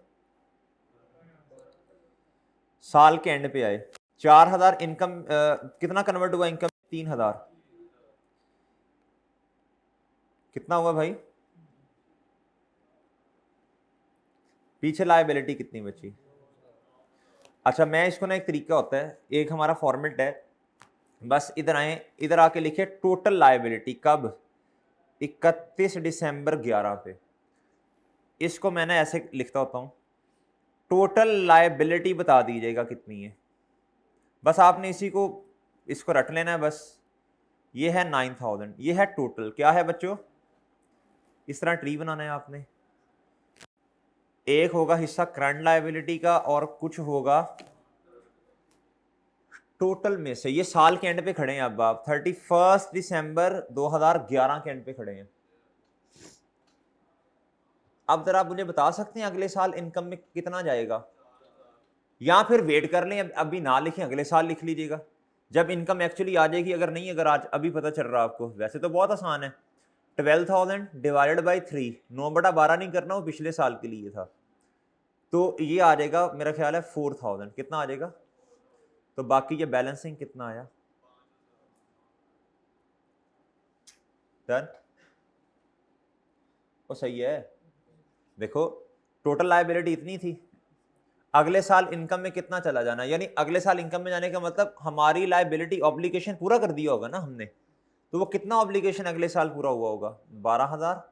साल के एंड पे आए 4,000 इनकम, कितना कन्वर्ट हुआ इनकम, 3,000, कितना हुआ भाई, पीछे लायबिलिटी कितनी बची। अच्छा मैं इसको ना एक तरीका होता है, एक हमारा फॉर्मेट है, बस इधर आए, इधर आके लिखे टोटल लायबिलिटी कब, 31 दिसंबर 11 पे, इसको मैंने ऐसे लिखता होता हूं, टोटल लायबिलिटी बता दीजिएगा कितनी है, बस आपने इसी को इसको रट लेना है बस, ये है 9,000, ये है टोटल, क्या है बच्चों, इस तरह ट्री बनाना है आपने, एक होगा हिस्सा करंट लायबिलिटी का और कुछ होगा टोटल में से, ये साल के एंड पे खड़े हैं अब आप 31 दिसंबर 2011 के एंड पे खड़े हैं। अब जरा आप मुझे बता सकते हैं अगले साल इनकम में कितना जाएगा, या फिर वेट कर लें, अभी ना लिखें अगले साल लिख लीजिएगा जब इनकम एक्चुअली आ जाएगी, अगर नहीं अगर आज अभी पता चल रहा आपको, वैसे तो बहुत आसान है, 12,000 डिवाइडेड बाई 3, 9/12 नहीं करना, वो पिछले साल के लिए था, तो ये आ जाएगा मेरा ख्याल है 4,000, कितना आ जाएगा, तो बाकी ये बैलेंसिंग कितना आया, डन, वो सही है। देखो टोटल लायबिलिटी इतनी थी, अगले साल इनकम में कितना चला जाना, यानी अगले साल इनकम में जाने का मतलब हमारी लायबिलिटी ऑब्लिगेशन पूरा कर दिया होगा ना हमने, तो वो कितना ऑब्लिगेशन अगले साल पूरा हुआ होगा, 12,000,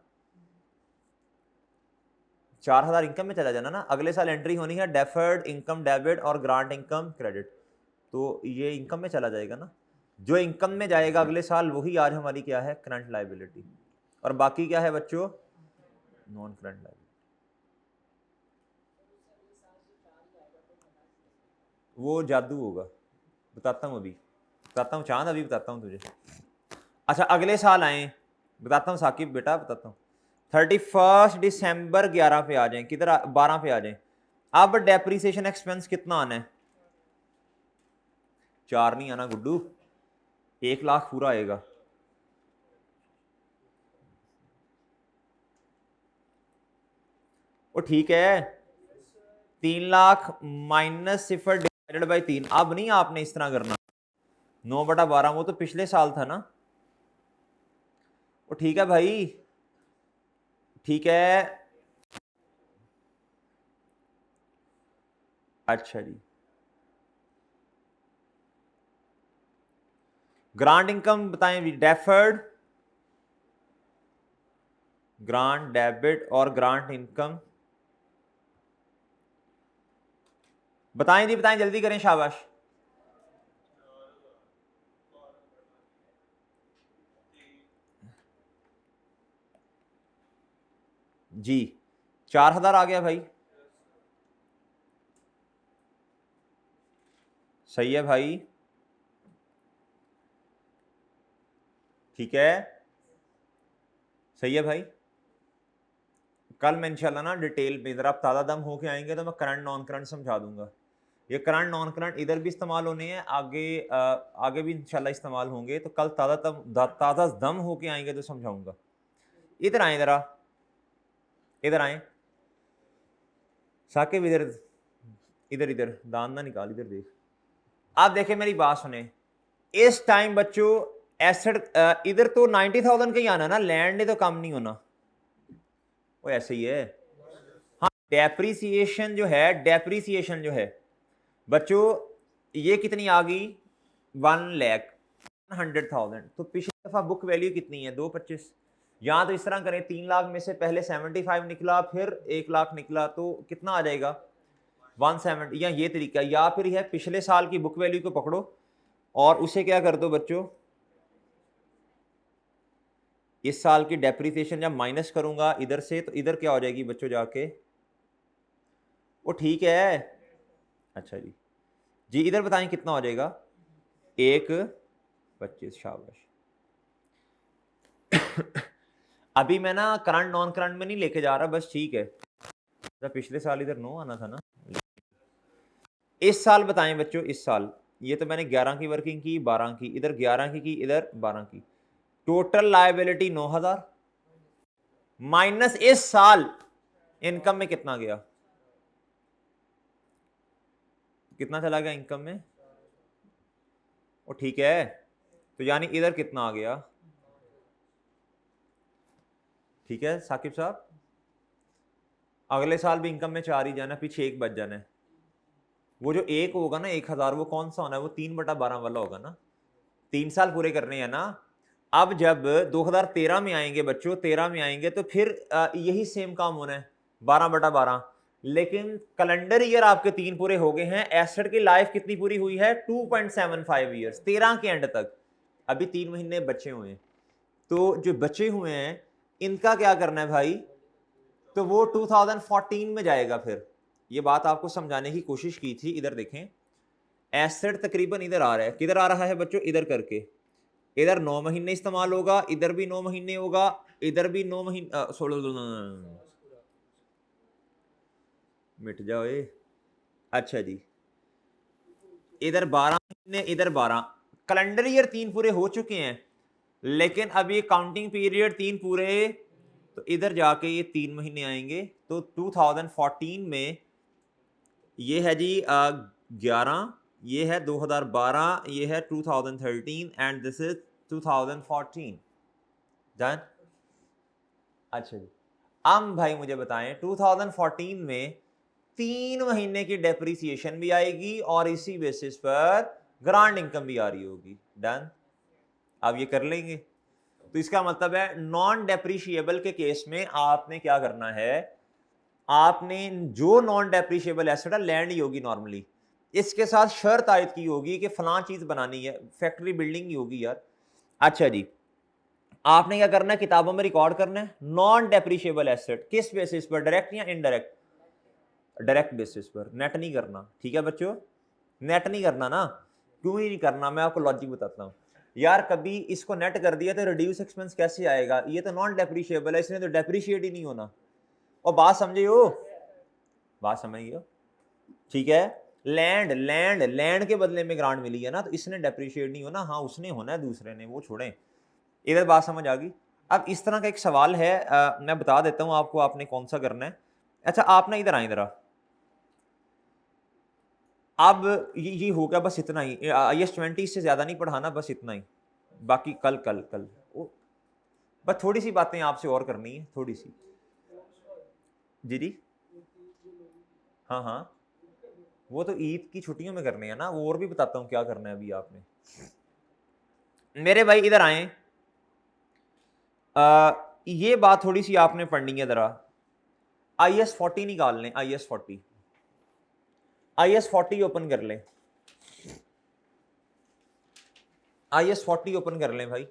4,000 इनकम में चला जाना ना, अगले साल एंट्री होनी है डेफर्ड इनकम डेबिट और ग्रांट इनकम क्रेडिट, तो ये इनकम में चला जाएगा ना, जो इनकम में जाएगा अगले साल वही आज हमारी क्या है करंट लायबिलिटी, और बाकी क्या है बच्चों नॉन करंट लायबिलिटी। वो जादू होगा, बताता हूँ अभी, बताता हूँ चांद, अभी बताता हूँ तुझे। अच्छा अगले साल आए, बताता हूँ साकिब बेटा बताता हूँ, 31 दिसंबर 11 पे आ जाएं, किधर 12 पे आ जाएं, अब डेप्रिसिएशन एक्सपेंस कितना आना है, 4 नहीं आना गुड्डू, 1,00,000 पूरा आएगा, वो ठीक है, 3,00,000 माइनस 0 डिवाइडेड बाई 3, अब नहीं आपने इस तरह करना, 9/12 वो तो पिछले साल था ना, वो ठीक है भाई, ठीक है, अच्छा जी ग्रांट इनकम बताएं भी, डेफर्ड ग्रांट डेबिट और ग्रांट इनकम बताएं जी, बताएं जल्दी करें शाबाश, जी 4,000 आ गया भाई, सही है भाई, ठीक है सही है भाई, कल मैं इंशाल्लाह ना डिटेल में, इधर आप ताज़ा दम होके आएंगे तो मैं करंट नॉन करंट समझा दूंगा, ये करंट नॉन करंट इधर भी इस्तेमाल होने हैं, आगे आगे भी इंशाल्लाह इस्तेमाल होंगे, तो कल ताज़ा दम होके आएंगे तो समझाऊंगा। इधर आए ज़रा, इधर आए साकिब, इधर इधर इधर दान ना निकाल, इधर देख, आप देखें मेरी बात सुने, इस टाइम बच्चों एसेट इधर तो 90,000 का ही आना ना, लैंड ने तो कम नहीं होना, वो ऐसे ही है। हाँ, डेप्रीसिएशन जो है बच्चों, ये कितनी आ गई 1,100,000। तो पिछली दफा बुक वैल्यू कितनी है 225। यहां तो इस तरह करें 3 लाख में से पहले 75 निकला फिर 1 लाख निकला तो कितना आ जाएगा 170, या ये तरीका, या फिर यह पिछले साल की बुक वैल्यू को पकड़ो और उसे क्या कर दो बच्चों, इस साल की डेप्रिसिएशन जब माइनस करूंगा इधर से तो इधर क्या हो जाएगी बच्चों जाके, वो ठीक है। अच्छा जी, जी इधर बताएं कितना हो जाएगा 1,25। शाबाश। अभी मैं ना करंट नॉन करंट में नहीं लेके जा रहा, बस ठीक है। पिछले साल इधर 9 आना था ना। इस साल बताएं बच्चों, इस साल ये तो मैंने 11 की वर्किंग की, 12 की, इधर 11 की इधर 12 की, टोटल लायबिलिटी 9,000 माइनस इस साल इनकम में कितना गया, कितना चला गया इनकम में, वो ठीक है। तो यानी इधर कितना आ गया, ठीक है साकिब साहब, अगले साल भी इनकम में 4 ही जाना, पीछे 1 बच जाना है। वो जो 1 होगा ना 1,000, वो कौन सा होना है, वो 3/12 वाला होगा ना, 3 साल पूरे करने हैं ना। अब जब 2013 में आएंगे बच्चों, 13 में आएंगे तो फिर यही सेम काम होना है 12/12। लेकिन कैलेंडर ईयर आपके 3 पूरे हो गए हैं, एसेट की लाइफ कितनी पूरी हुई है 2.75 ईयर्स 13 के एंड तक, अभी 3 महीने बचे हुए हैं। तो जो बचे हुए हैं इनका क्या करना है भाई, तो वो 2014 में जाएगा। फिर ये बात आपको समझाने की कोशिश की थी। इधर देखें, एसेट तकरीबन इधर आ रहा है, किधर आ रहा है बच्चों, इधर करके, इधर 9 महीने इस्तेमाल होगा, इधर भी 9 महीने होगा, इधर भी 9 महीने, 16 मिट जाओ ये। अच्छा जी, इधर 12 महीने, इधर 12, कैलेंडर ईयर 3 पूरे हो चुके हैं, लेकिन अब ये काउंटिंग पीरियड 3 पूरे, तो इधर जाके ये 3 महीने आएंगे। तो 2014 में ये है जी 11, ये है 2012, ये है 2013 एंड दिस इज 2014 डन। अच्छा जी, अब भाई मुझे बताएं 2014 में 3 महीने की डेप्रिसिएशन भी आएगी और इसी बेसिस पर ग्रांट इनकम भी आ रही होगी। डन, अब ये कर लेंगे। तो इसका मतलब है नॉन डेप्रिशिएबल के केस में आपने क्या करना है, आपने जो नॉन डेप्रिशिएबल एसेट है लैंड ही होगी नॉर्मली, इसके साथ शर्त आयद की होगी कि फलां चीज बनानी है, फैक्ट्री बिल्डिंग ही होगी यार। अच्छा जी, आपने क्या करना है, किताबों में रिकॉर्ड करना है नॉन डेप्रिशिएबल एसेट, किस बेसिस पर, डायरेक्ट या इनडायरेक्ट, डायरेक्ट बेसिस पर, नेट नहीं करना। ठीक है बच्चों, नेट नहीं करना ना, क्यों ही नहीं करना, मैं आपको लॉजिक बताता हूं। यार कभी इसको नेट कर दिया तो रिड्यूस एक्सपेंस कैसे आएगा, ये तो नॉन डेप्रिशिएबल है, इसने तो डेप्रिशिएट ही नहीं होना। और बात समझे हो, बात समझिए हो, ठीक है। लैंड लैंड लैंड के बदले में ग्रांट मिली है ना, तो इसने डेप्रिशिएट नहीं होना, हाँ उसने होना है, दूसरे ने, वो छोड़ें। इधर बात समझ आ गई। अब इस तरह का एक सवाल है, मैं बता देता हूं आपको आपने कौन सा करना है। अच्छा आप ना इधर आए जरा, अब ये हो गया, बस इतना ही, IS-20 से ज्यादा नहीं पढ़ाना, बस इतना ही। बाकी कल कल कल बस थोड़ी सी बातें आपसे और करनी है, थोड़ी सी। जी जी, हाँ हाँ, वो तो ईद की छुट्टियों में करने हैं ना, वो और भी बताता हूँ क्या करना है अभी आपने। मेरे भाई इधर आए, ये बात थोड़ी सी आपने पढ़नी है जरा। IS-40 निकाल लें, IS-40, IS-40 ओपन कर लें, IS-40 ओपन कर लें भाई।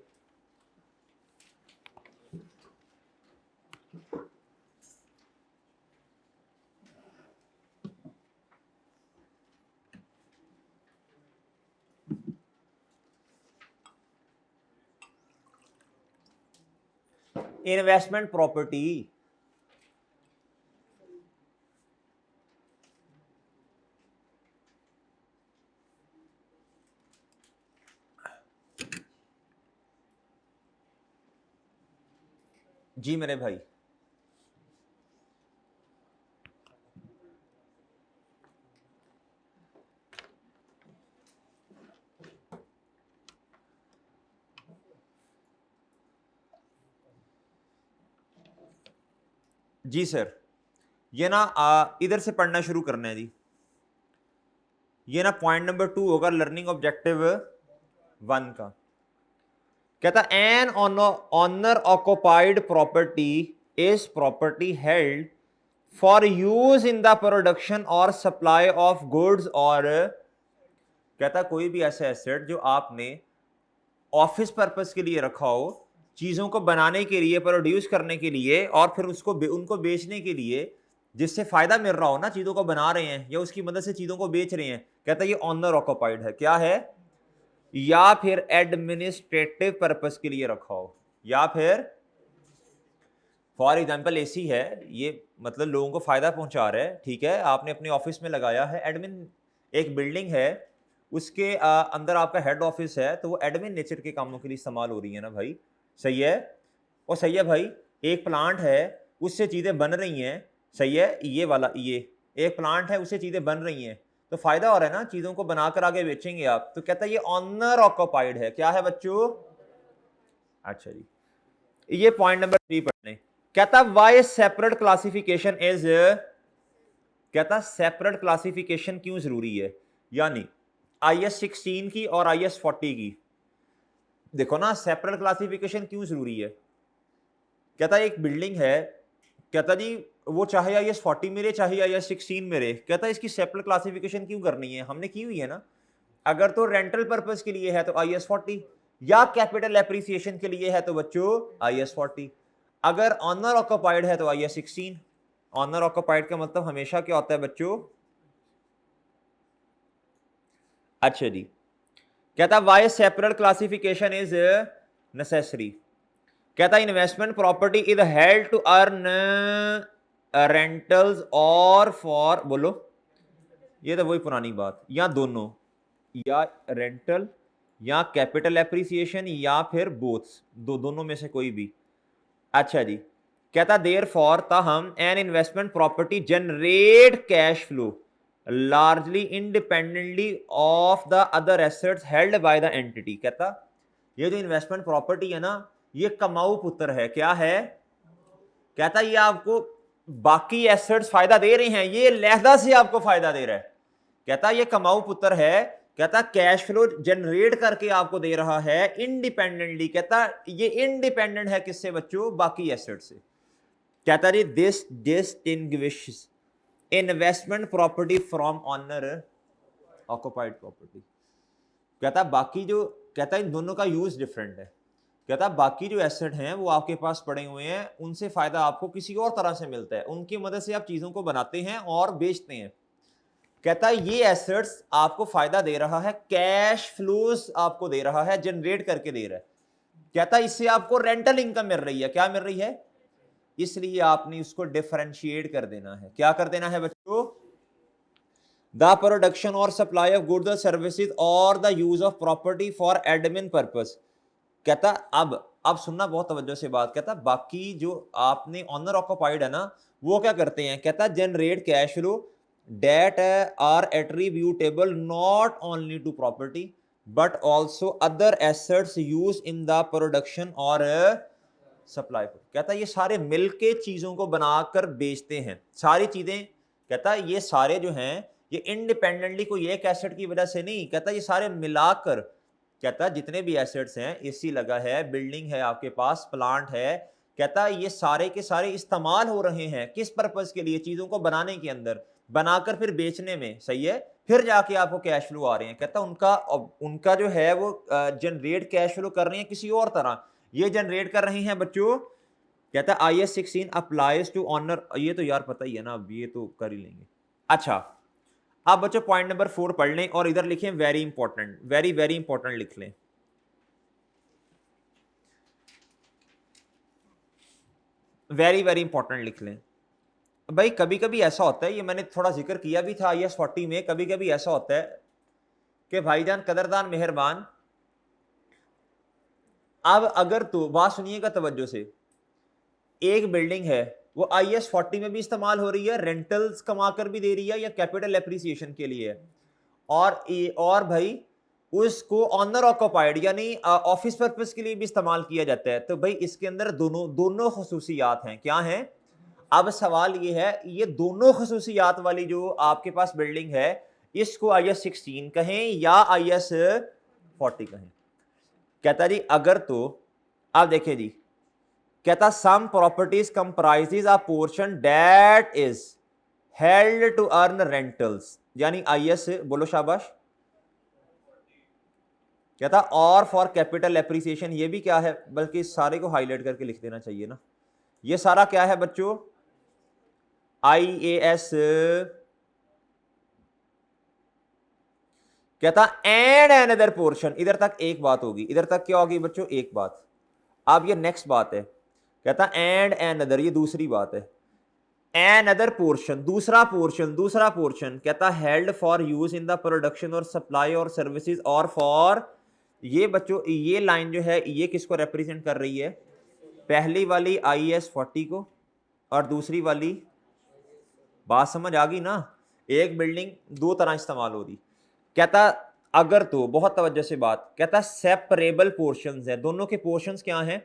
इन्वेस्टमेंट प्रॉपर्टी, जी मेरे भाई, जी सर, ये ना इधर से पढ़ना शुरू करना है जी। ये ना पॉइंट नंबर 2 होगा लर्निंग ऑब्जेक्टिव 1 का। कहता an owner occupied property is property held for use in the production और सप्लाई ऑफ गुड्स, और कहता कोई भी ऐसा एसेट जो आपने ऑफिस पर्पस के लिए रखा हो, चीजों को बनाने के लिए, प्रोड्यूस करने के लिए, और फिर उसको उनको बेचने के लिए, जिससे फायदा मिल रहा हो ना, चीजों को बना रहे हैं या उसकी मदद से चीजों को बेच रहे हैं, कहता ये ऑनर ऑक्युपाइड है। क्या है? या फिर एडमिनिस्ट्रेटिव पर्पस के लिए रखा हो, या फिर फॉर एग्जाम्पल एसी है, ये मतलब लोगों को फायदा पहुंचा रहा है, ठीक है, आपने अपने ऑफिस में लगाया है। एडमिन एक बिल्डिंग है, उसके अंदर आपका हेड ऑफिस है, तो वो एडमिन नेचर के कामों के लिए इस्तेमाल हो रही है ना भाई, सही है। और सही है भाई, एक प्लांट है, उससे चीज़ें बन रही हैं, सही है, ये वाला, ये एक प्लांट है, उससे चीज़ें बन रही हैं, तो फायदा हो रहा है ना, चीज़ों को बनाकर आगे बेचेंगे आप, तो कहता है ये ऑनर ऑक्युपाइड है। क्या है बच्चों? अच्छा जी, ये पॉइंट नंबर 3 पढ़ने। कहता वाई सेपरेट क्लासिफिकेशन इज, कहता सेपरेट क्लासिफिकेशन क्यों जरूरी है, यानी IS 16 की और IS 40 की। देखो ना, सेपरेट क्लासिफिकेशन क्यों जरूरी है। कहता एक बिल्डिंग है, कहता जी वो चाहे IS 40 मेरे चाहे IS 16 मेरे, कहता इसकी सेपरेट क्लासिफिकेशन क्यों करनी है, हमने की हुई है ना। अगर तो रेंटल पर्पस के लिए है तो IS 40, या कैपिटल एप्रिसिएशन के लिए है तो बच्चों IS 40, अगर ऑनर ऑक्युपाइड है तो IS 16। ऑनर ऑक्युपाइड का मतलब हमेशा क्या होता है बच्चों? अच्छा जी, कहता why separate classification is necessary. कहता investment property is held to earn rentals और फॉर, बोलो, ये तो वही पुरानी बात, या दोनों, या रेंटल या कैपिटल एप्रिसिएशन या फिर बोथ्स, दोनों में से कोई भी। अच्छा जी, कहता देयर फॉर ताहम an investment property generate cash flow largely independently of the other assets held by the entity. कहता ये जो इन्वेस्टमेंट प्रॉपर्टी है ना, ये कमाऊ पुत्र है। क्या है? कहता ये आपको बाकी एसेट्स फायदा दे रहे हैं, ये लहदा से आपको फायदा दे रहा है। कहता ये कमाऊ पुत्र है, कहता कैश फ्लो जनरेट करके आपको दे रहा है इंडिपेंडेंटली। कहता ये इंडिपेंडेंट है किससे बच्चों? बाकी एसेट से। कहता जी this distinguishes investment property from owner occupied property. कहता बाकी जो, कहता इन दोनों का यूज डिफरेंट है। कहता बाकी जो एसेट हैं वो आपके पास पड़े हुए हैं, उनसे फायदा आपको किसी और तरह से मिलता है, उनकी मदद से आप चीजों को बनाते हैं और बेचते हैं। कहता ये एसेट्स आपको फायदा दे रहा है, कैश फ्लोस आपको दे रहा है, जनरेट करके दे रहा है। कहता इससे आपको रेंटल इनकम मिल रही है। क्या मिल रही है? इसलिए आपने उसको डिफरेंशिएट कर देना है। क्या कर देना है बच्चों? द प्रोडक्शन और सप्लाई ऑफ गुड्स और सर्विसेज और the use of property for admin purpose. कहता अब सुनना बहुत तवज्जो से बात। कहता बाकी जो आपने ऑनर ऑक्युपाइड है ना, वो क्या करते हैं? कहता generate cash flow that are attributable not only to property but also other assets used in the production और सप्लाई। कहता ये सारे मिलके चीजों को बनाकर बेचते हैं, सारी चीजें। कहता ये सारे जो हैं ये इंडिपेंडेंटली कोई एक एसेट की वजह से नहीं, कहता ये सारे मिलाकर, कहता जितने भी एसेट्स हैं, एसी लगा है, बिल्डिंग है आपके पास, प्लांट है, कहता ये सारे के सारे इस्तेमाल हो रहे हैं किस पर्पस के लिए? चीजों को बनाने के अंदर, बनाकर फिर बेचने में, सही है, फिर जाके आपको कैश फ्लो आ रहे हैं। कहता उनका जो है वो जनरेट कैश फ्लो कर रहे हैं किसी और तरह, ये जनरेट कर रहे हैं बच्चों। कहता IS 16 अप्लाइज टू ऑनर, ये तो यार पता ही है ना, अब ये तो कर ही लेंगे। अच्छा, अब बच्चों पॉइंट नंबर 4 पढ़ लें और इधर लिखें very important, very very important लिख लें। वेरी वेरी इंपॉर्टेंट लिख लें भाई। कभी कभी ऐसा होता है, ये मैंने थोड़ा जिक्र किया भी था IS 40 में, कभी कभी ऐसा होता है कि भाईजान कदरदान मेहरबान, अब अगर तो बात सुनिएगा तवज्जो से, एक बिल्डिंग है वो IS 40 में भी इस्तेमाल हो रही है, रेंटल्स कमा कर भी दे रही है या कैपिटल एप्रिसिएशन के लिए है, और भाई उसको ऑनर ऑक्युपाइड यानी ऑफिस पर्पस के लिए भी इस्तेमाल किया जाता है। तो भाई इसके अंदर दोनों दोनों खसूसियात हैं। क्या हैं? अब सवाल ये है, ये दोनों खसूसियात वाली जो आपके पास बिल्डिंग है, इसको IS 16 कहें या IS 40 कहें। कहता जी अगर तो आप देखिए जी, कहता some properties comprises a portion that is held to earn rentals, यानी IS, बोलो शाबाश। कहता और फॉर कैपिटल एप्रिसिएशन, ये भी क्या है, बल्कि सारे को हाईलाइट करके लिख देना चाहिए ना, ये सारा क्या है बच्चों, IAS। कहता एंड अनदर पोर्शन, इधर तक एक बात होगी, इधर तक क्या होगी बच्चों, एक बात। अब ये नेक्स्ट बात है, कहता एंड अनदर, ये दूसरी बात है। एन अदर पोर्शन, दूसरा पोर्शन, दूसरा पोर्शन, कहता held for use in the production और सप्लाई और सर्विसेज और फॉर, ये बच्चों ये लाइन जो है ये किसको रिप्रेजेंट कर रही है, पहली वाली IAS 40 को, और दूसरी वाली, बात समझ आ गई ना, एक बिल्डिंग दो तरह इस्तेमाल हो रही। कहता अगर तो, बहुत तवज्जो से बात, कहता सेपरेबल पोर्शंस है, दोनों के पोर्शंस क्या हैं,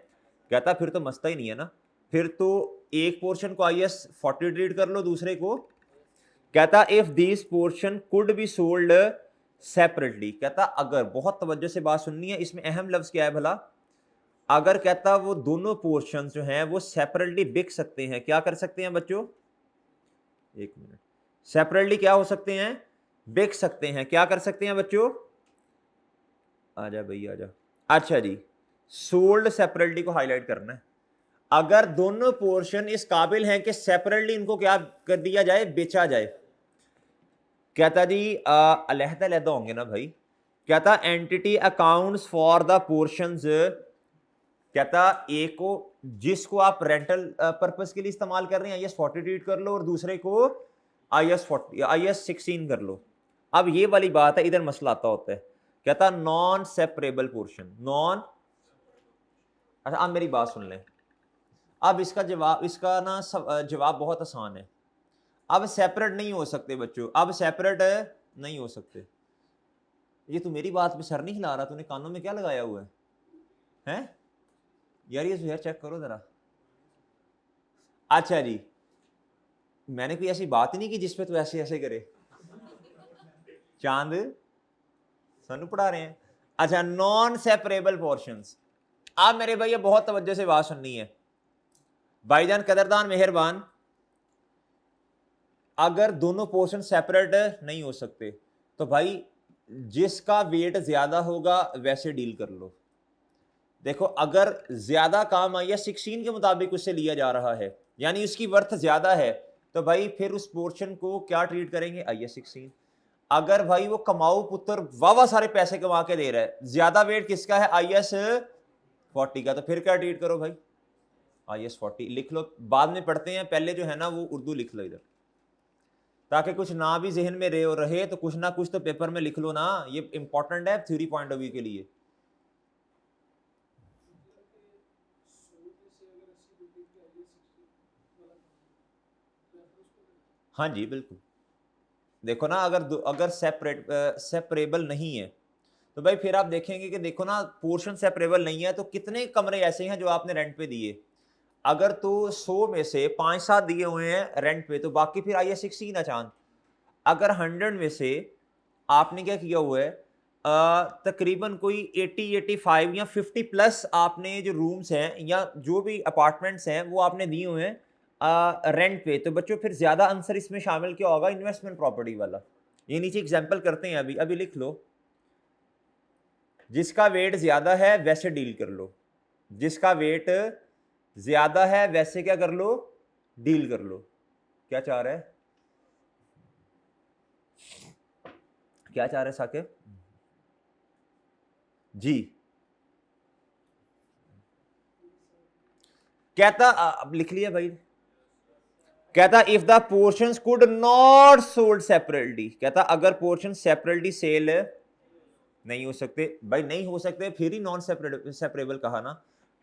कहता फिर तो मसला ही नहीं है ना, फिर तो एक पोर्शन को IS 40 ट्रीट कर लो, दूसरे को, कहता if this portion could be sold separately, कहता अगर, बहुत तवज्जो से बात सुननी है, इसमें अहम लफ्ज क्या है भला, अगर कहता वो दोनों पोर्शन जो हैं वो सेपरेटली बिक सकते हैं, क्या कर सकते हैं बच्चों, एक मिनट, सेपरेटली क्या हो सकते हैं, बिक सकते हैं, क्या कर सकते हैं बच्चों, आजा भाई आजा, अच्छा जी, सोल्ड सेपरेटली को हाईलाइट करना है। अगर दोनों पोर्शन इस काबिल हैं कि सेपरेटली इनको क्या कर दिया जाए, बेचा जाए, कहता जी अलहदा अलहदा होंगे ना भाई, कहता entity accounts for the portions, कहता एक को जिसको आप रेंटल पर्पस के लिए इस्तेमाल कर रहे हैं IS 40 ट्रीट कर लो, और दूसरे को IS 16 कर लो। अब ये वाली बात है, इधर मसला आता होता है, कहता नॉन सेपरेबल पोर्शन, नॉन, अच्छा आप मेरी बात सुन लें, अब इसका जवाब, इसका ना जवाब बहुत आसान है। अब सेपरेट नहीं हो सकते बच्चों, अब सेपरेट नहीं हो सकते। ये तू मेरी बात पे सर नहीं हिला रहा, तूने कानों में क्या लगाया हुआ है, हैं यार, ये जुहैर चेक करो जरा। अच्छा जी, मैंने कोई ऐसी बात ही नहीं की जिसपे तू ऐसे ऐसे करे, चांद सानू पढ़ा रहे हैं। अच्छा, नॉन सेपरेबल पोर्शंस, आप मेरे भाई ये बहुत तवज्जो से बात सुननी है, भाईजान कदरदान मेहरबान, अगर दोनों पोर्शन सेपरेट नहीं हो सकते तो भाई जिसका वेट ज्यादा होगा वैसे डील कर लो। देखो अगर ज्यादा काम IS 16 के मुताबिक उससे लिया जा रहा है, यानी उसकी वर्थ ज्यादा है, तो भाई फिर उस पोर्शन को क्या ट्रीट करेंगे, IS 16। अगर भाई वो कमाऊ पुत्र वावा सारे पैसे कमा के दे रहा है, ज्यादा वेट किसका है, IS 40 का, तो फिर क्या ट्रीट करो भाई, IS 40 लिख लो, बाद में पढ़ते हैं, पहले जो है ना वो उर्दू लिख लो इधर, ताकि कुछ ना भी जहन में रहे तो कुछ ना कुछ तो पेपर में लिख लो ना, ये इंपॉर्टेंट है थ्योरी पॉइंट ऑफ व्यू के लिए। हाँ जी बिल्कुल, देखो ना, अगर सेपरेबल नहीं है तो भाई फिर आप देखेंगे कि देखो ना, पोर्शन सेपरेबल नहीं है तो कितने कमरे ऐसे हैं जो आपने रेंट पे दिए, अगर तो 100 में से 5-7 दिए हुए हैं रेंट पे, तो बाकी फिर IS 16 चांद। अगर 100 में से आपने क्या किया हुआ है, तकरीबन कोई 80-85 या 50 प्लस आपने जो रूम्स हैं या जो भी अपार्टमेंट्स हैं वो आपने दिए हुए हैं रेंट पे, तो बच्चों फिर ज्यादा आंसर इसमें शामिल क्या होगा, इन्वेस्टमेंट प्रॉपर्टी वाला। ये नीचे एग्जांपल करते हैं, अभी अभी लिख लो, जिसका वेट ज्यादा है वैसे डील कर लो, जिसका वेट ज्यादा है वैसे क्या कर लो, डील कर लो। क्या चाह रहा है, क्या चाह रहे हैं साकिब जी, कहता अब लिख लिया भाई, कहता if the portions could not sold separately, कहता अगर पोर्शन सेपरेटली सेल नहीं हो सकते, भाई नहीं हो सकते फिर ही नॉन सेपरेबल कहा ना।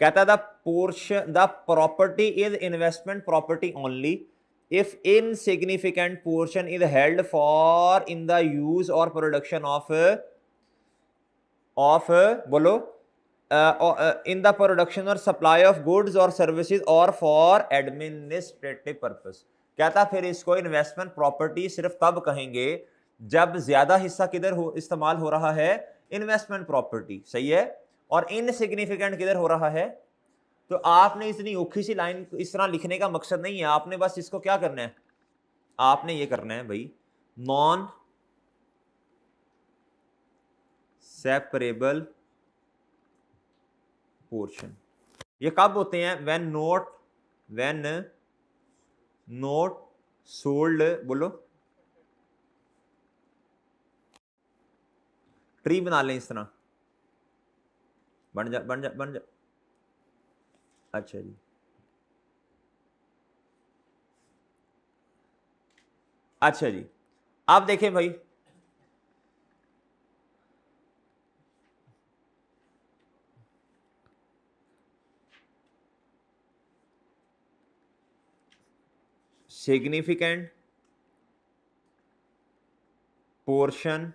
कहता the portion, the property is investment property only if insignificant portion is held for in the use और प्रोडक्शन ऑफ बोलो इन द प्रोडक्शन और सप्लाई ऑफ गुड्स और सर्विसेज और फॉर एडमिनिस्ट्रेटिव पर्पस। कहता फिर इसको इन्वेस्टमेंट प्रॉपर्टी सिर्फ तब कहेंगे जब ज्यादा हिस्सा किधर हो इस्तेमाल हो रहा है, इन्वेस्टमेंट प्रॉपर्टी, सही है, और इनसिग्निफिकेंट किधर हो रहा है। तो आपने इतनी औखी सी लाइन इस तरह लिखने का मकसद नहीं है, आपने बस इसको क्या करना है, आपने ये करना है भाई, नॉन सेपरेबल पोर्शन। ये कब होते हैं, व्हेन नोट सोल्ड, बोलो, ट्री बना लें इस तरह, बन जा। अच्छा जी, अच्छा जी, आप देखें भाई, significant portion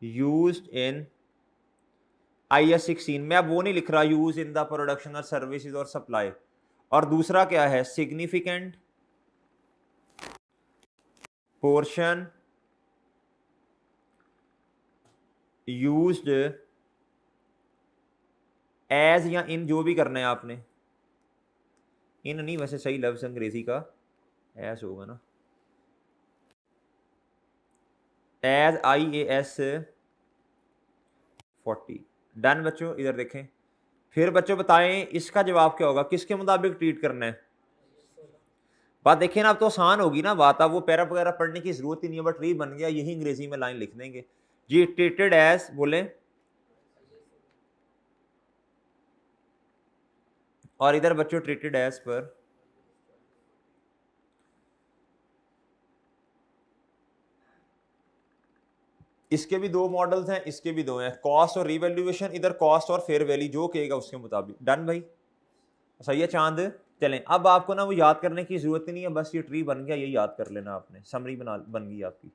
used in IS 16, मैं अब वो नहीं लिख रहा यूज इन द प्रोडक्शन और सर्विसेज और सप्लाई, और दूसरा क्या है, सिग्निफिकेंट पोर्शन यूज्ड एज या इन, जो भी करना है आपने, इन नहीं, वैसे सही लफ्ज अंग्रेजी का एज होगा ना, एज IAS 40। डन बच्चों, इधर देखें, फिर बच्चों बताएं इसका जवाब क्या होगा, किसके मुताबिक ट्रीट करना है। बात देखिए ना, अब तो आसान होगी ना बात, अब वो पैरा वगैरह पढ़ने की जरूरत ही नहीं है, बट ट्री बन गया, यही अंग्रेजी में लाइन लिख देंगे जी। ट्रीटेड एज, बोले, और इधर बच्चों ट्रीटेड एज पर, इसके भी दो मॉडल्स हैं, इसके भी दो हैं, कॉस्ट और रिवैल्यूएशन, इधर कॉस्ट और फेयर वैल्यू, जो कहेगा उसके मुताबिक। डन भाई, सही है चांद। चलें, अब आपको ना वो याद करने की जरूरत ही नहीं है, बस ये ट्री बन गया, ये याद कर लेना आपने, समरी बन गई आपकी।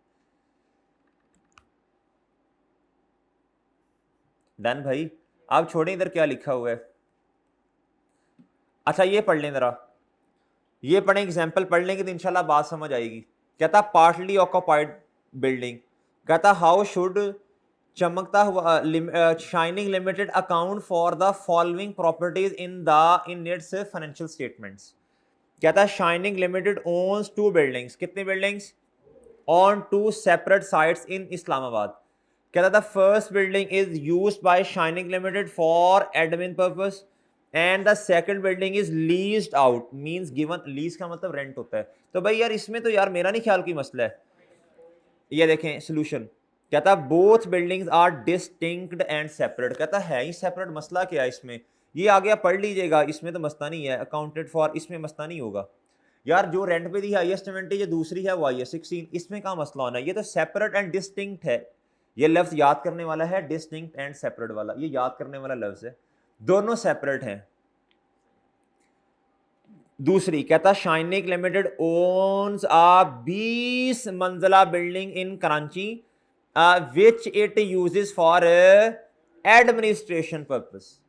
डन भाई, आप छोड़ें, इधर क्या लिखा हुआ है। अच्छा ये पढ़ लें जरा, ये पढ़ें, एग्जाम्पल पढ़ लेंगे तो इंशाल्लाह बात समझ आएगी। कहता पार्टली ऑक्यूपाइड बिल्डिंग, कहता हाउ शुड चमकता हुआ shining limited account for the following properties in its financial statements. कहता है शाइनिंग लिमिटेड ओन्स 2 बिल्डिंग्स, कितनी buildings, on 2 separate sites in Islamabad. कहता था first building is used by shining limited for admin purpose and the second building is leased out, means given, lease का मतलब rent होता है। तो भाई यार इसमें तो यार मेरा नहीं ख्याल कोई मसला है। ये देखें सोल्यूशन, कहता both buildings are distinct and separate, कहता है ही सेपरेट, मसला क्या है इसमें, ये आ गया पढ़ लीजिएगा, इसमें तो मसला नहीं है, अकाउंटेड फॉर, इसमें मसला नहीं होगा यार। जो रेंट पे दी है IS 20, जो दूसरी है वो IS 16, इसमें क्या मसला होना है, ये तो सेपरेट एंड डिस्टिंक्ट है। ये लफ्ज याद करने वाला है, डिस्टिंक्ट एंड सेपरेट वाला, ये याद करने वाला लफ्ज है, दोनों सेपरेट हैं। दूसरी कहता शाइनिंग लिमिटेड ओन्स आ 20 मंजिला building in Karachi which it uses for administration purpose.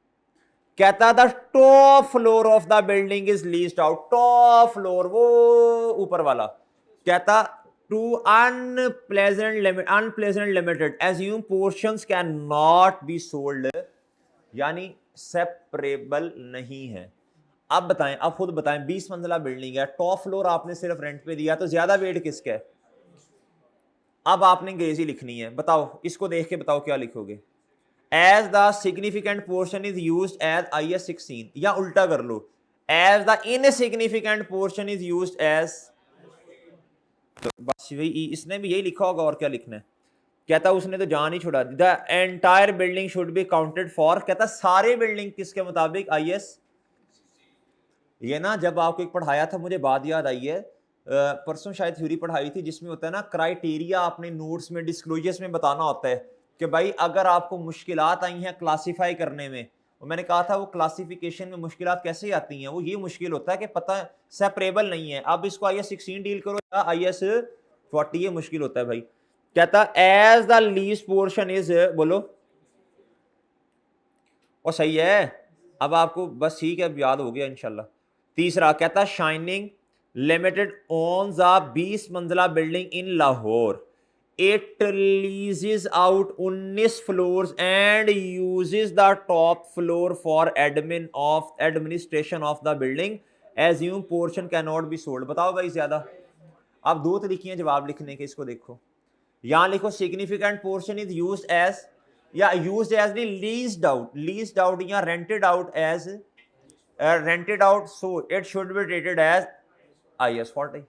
कहता था top floor of the building is leased out, top floor वो ऊपर वाला। कहता two unpleasant limited assume portions can not be sold, यानी separable नहीं है। अब बताएं, अब खुद बताएं, 20 मंजिला बिल्डिंग है, टॉप फ्लोर आपने सिर्फ रेंट पे दिया, तो ज्यादा वेट किसका है। अब आपने अंग्रेजी लिखनी है, बताओ, इसको देख के बताओ क्या लिखोगे। As the significant portion is used as IS 16, या उल्टा कर लो, as the insignificant portion is used as, तो बस वही, इसने भी यही लिखा होगा, और क्या लिखना है। कहता उसने तो जान ही छुड़ा दी। The entire building should be counted for, कहता सारे बिल्डिंग किसके मुताबिक, IS। ये ना जब आपको एक पढ़ाया था, मुझे बात याद आई है, परसों शायद थ्योरी पढ़ाई थी, जिसमें होता है ना क्राइटेरिया अपने नोट्स में, डिस्क्लोजर्स में बताना होता है कि भाई अगर आपको मुश्किलात आई हैं क्लासीफाई करने में, और मैंने कहा था वो क्लासिफिकेशन में मुश्किलात कैसे आती हैं, वो ये मुश्किल होता है कि पता सेपरेबल नहीं है। अब इसको IS 16 डील करो या IS 40, ये मुश्किल होता है भाई। कहता as the lease portion is, बोलो, और सही है, अब आपको बस ठीक है, अब याद हो गया इंशाल्लाह। तीसरा कहता शाइनिंग लिमिटेड ओन्स अ 20 मंजिला building in Lahore, it लीजेस out 19 floors and uses the top floor for administration of the building, assume portion can not be sold. बताओ भाई ज्यादा, अब दो तरीके हैं जवाब लिखने के, इसको देखो, यहां लिखो significant portion is used as, या यूज्ड एज नहीं, लीज्ड आउट या rented out as, rented out, so it should be treated as IS 40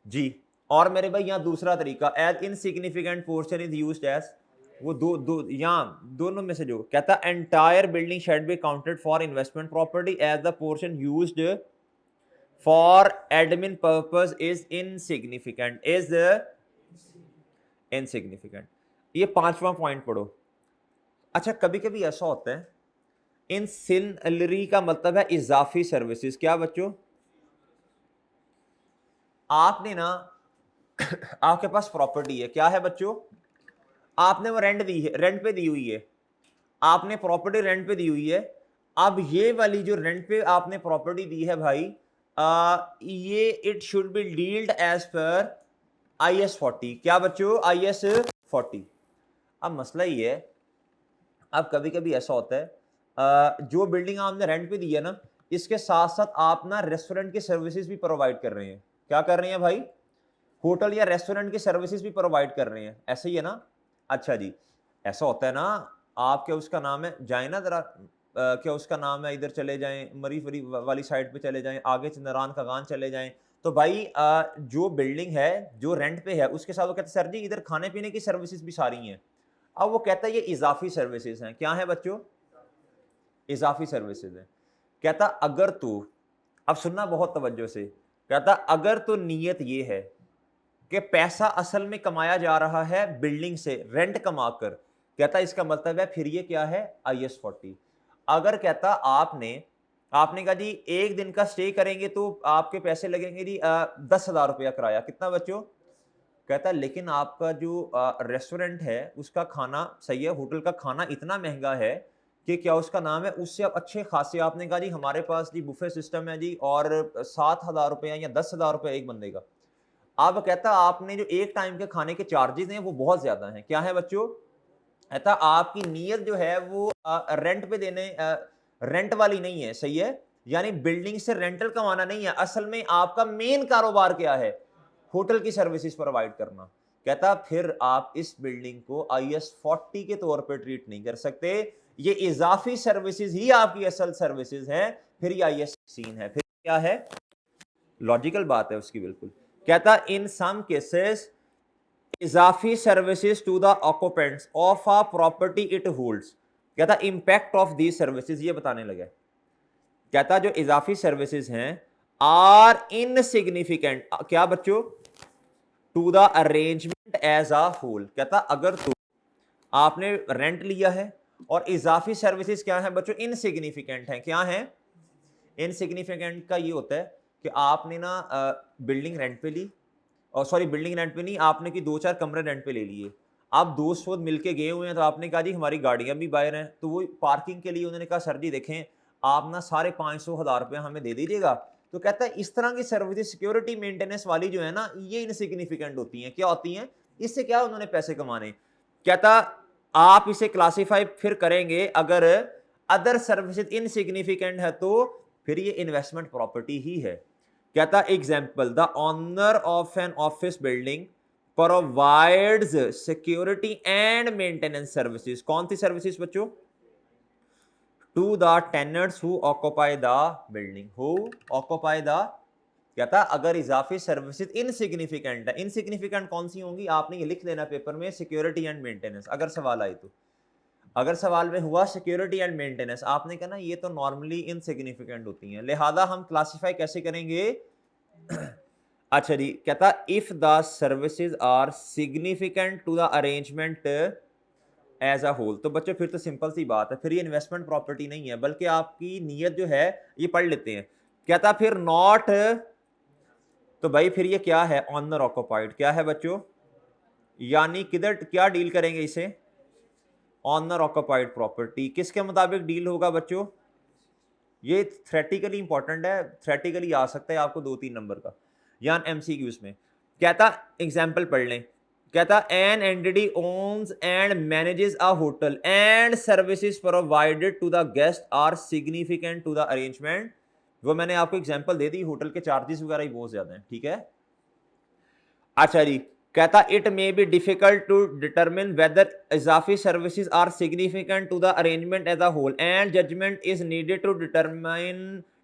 जी। और मेरे भाई यहां दूसरा तरीका, as insignificant portion is used as, वो दो यहां दोनों में से जो कहता entire building should be counted for investment property as the portion used for admin purpose is insignificant, is insignificant. ये पांचवा पॉइंट पढ़ो। अच्छा कभी कभी ऐसा होता है, इंसिलरी का मतलब है इजाफी सर्विसेज। क्या बच्चों, आपने ना आपके पास प्रॉपर्टी है, क्या है बच्चों, आपने वो रेंट दी है, रेंट पे दी हुई है, आपने प्रॉपर्टी रेंट पे दी हुई है। अब ये वाली जो रेंट पे आपने प्रॉपर्टी दी है भाई, ये it should be dealt as पर IS 40। क्या बच्चों, IS 40। अब मसला ये है, अब कभी कभी ऐसा होता है, जो बिल्डिंग आपने रेंट पे दी है ना, इसके साथ साथ आप ना रेस्टोरेंट की सर्विसेज भी प्रोवाइड कर रहे हैं। क्या कर रहे हैं भाई, होटल या रेस्टोरेंट की सर्विसेज भी प्रोवाइड कर रहे हैं, ऐसे ही है ना। अच्छा जी, ऐसा होता है ना, आप क्या उसका नाम है, जाए ना जरा, क्या उसका नाम है, इधर चले जाएं, मरी फरी वाली साइड पे चले जाएं, आगे चंदरान का गान चले जाएं, तो भाई जो बिल्डिंग है जो रेंट पे है उसके साथ वो कहते हैं सर जी इधर खाने पीने की सर्विसेज भी सारी हैं। अब वो कहता है ये इजाफी सर्विसेज हैं। क्या है बच्चों, इजाफी सर्विसेज हैं। कहता अगर तू, अब सुनना बहुत तवज्जो से, कहता अगर तो नीयत ये है कि पैसा असल में कमाया जा रहा है बिल्डिंग से रेंट कमाकर, कहता इसका मतलब है फिर ये क्या है, IS 40। अगर कहता आपने कहा जी एक दिन का स्टे करेंगे तो आपके पैसे लगेंगे जी 10,000 रुपया किराया, कितना बच्चों, कहता लेकिन आपका जो रेस्टोरेंट है उसका खाना सही है, होटल का खाना इतना महंगा है कि क्या उसका नाम है, उससे आप अच्छे खासे, आपने कहा जी हमारे पास जी बुफे सिस्टम है जी, और 7,000 रुपया या 10,000 रुपया एक बंदे का। अब कहता आपने जो एक टाइम के खाने के चार्जेस हैं वो बहुत ज्यादा हैं। क्या है बच्चों, कहता आपकी नीयत जो है वो रेंट पे देने, रेंट वाली नहीं है, सही है, यानी बिल्डिंग से रेंटल कमाना नहीं है, असल में आपका मेन कारोबार क्या है, होटल की सर्विसेज प्रोवाइड करना। कहता फिर आप इस बिल्डिंग को IS 40 के तौर पे ट्रीट नहीं कर सकते, ये इजाफी सर्विसेज ही आपकी असल सर्विसेज हैं, फिर ये IS 16 है। फिर क्या है, लॉजिकल बात है उसकी बिल्कुल। कहता इन सम केसेस इजाफी services to the occupants of a property it holds, कहता इंपैक्ट ऑफ दी सर्विसेज, ये बताने लगे। कहता जो इजाफी सर्विसेज हैं आर इनसिग्निफिकेंट, क्या बच्चों, to the arrangement as a whole. कहता अगर तो आपने रेंट लिया है और इजाफी सर्विसेज क्या है बच्चों, इनसिग्निफिकेंट है। क्या है, इनसिग्निफिकेंट का ये होता है कि आपने ना बिल्डिंग रेंट पे ली, और सॉरी बिल्डिंग रेंट पे नहीं, आपने कि 2-4 कमरे रेंट पे ले लिए, आप दोस्त वोस्त मिलके गए हुए हैं, तो आपने कहा जी हमारी गाड़ियां भी बाहर हैं, तो वो पार्किंग के लिए उन्होंने कहा सर जी देखें आप ना 550-1,000 रुपया हमें दे दीजिएगा। तो कहता है इस तरह की सर्विस सिक्योरिटी मेंटेनेंस वाली जो है ना, ये इनसिग्निफिकेंट होती हैं। क्या होती हैं, इससे क्या उन्होंने पैसे कमाने। कहता आप इसे क्लासीफाई फिर करेंगे, अगर अदर सर्विसेज इनसिग्निफिकेंट है तो फिर ये इन्वेस्टमेंट प्रॉपर्टी ही है। कहता example, the owner of an office building provides security and maintenance services. कौन सी सर्विसेज बच्चों, to the tenants who occupy the building, who occupy the. कहता अगर इजाफी सर्विसेज इनसिग्निफिकेंट है, इनसिग्निफिकेंट कौन सी होंगी, आपने ये लिख लेना पेपर में, सिक्योरिटी एंड मेंटेनेंस, अगर सवाल आई तो। अगर सवाल में हुआ सिक्योरिटी एंड मेंटेनेंस, आपने कहा ना ये तो नॉर्मली इनसिग्निफिकेंट होती हैं, लिहाजा हम क्लासिफाई कैसे करेंगे। अच्छा जी, कहता if the services are significant to the arrangement as a whole, तो बच्चों फिर तो सिंपल सी बात है, फिर ये इन्वेस्टमेंट प्रॉपर्टी नहीं है, बल्कि आपकी नीयत जो है, ये पढ़ लेते हैं। कहता फिर नॉट, तो भाई फिर ये क्या है, ऑनर ऑक्यूपाइड। क्या है बच्चों, यानी किधर क्या डील करेंगे इसे, ऑनर ऑक्यूपाइड प्रॉपर्टी किसके मुताबिक डील होगा बच्चों? ये थ्रेटिकली इंपॉर्टेंट है, थ्रेटिकली आ सकता है आपको 2-3 नंबर का या एमसीक्यूज में। कहता एग्जांपल पढ़ लें, कहता an entity owns and manages a hotel and services provided to the guest are significant to the arrangement. वो मैंने आपको एग्जांपल दे दी, होटल के चार्जेस वगैरह ही बहुत ज्यादा हैं, ठीक है। अच्छा जी, कहता it may be difficult to determine whether इजाफी services are significant to the arrangement as a whole and judgment is needed to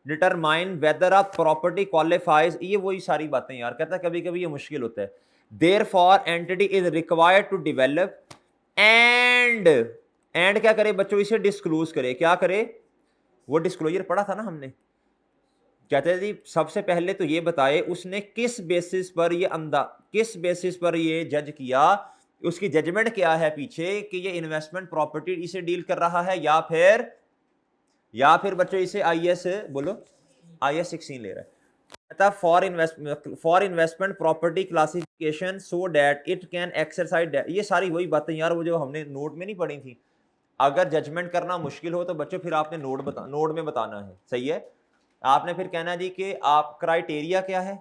determine whether a property qualifies. ये वही सारी बातें यार, कहता कभी कभी ये मुश्किल होता है। Therefore entity is required to develop and क्या करे बच्चों, इसे डिस्क्लोज करे। क्या करे? वो डिस्क्लोजर पढ़ा था ना हमने। कहते जी सबसे पहले तो ये बताए उसने किस बेसिस पर ये जज किया, उसकी जजमेंट क्या है पीछे कि ये इन्वेस्टमेंट प्रॉपर्टी इसे डील कर रहा है या फिर बच्चों इसे आईएस बोलो, आईएस 16 ले रहा है। For investment property classification so that it can exercise. ये सारी वही बातें यार वो जो हमने नोट में नहीं पढ़ी थी। अगर जजमेंट करना मुश्किल हो तो बच्चों फिर आपने नोट में बताना है, सही है। आपने फिर कहना जी कि आप क्राइटेरिया क्या है,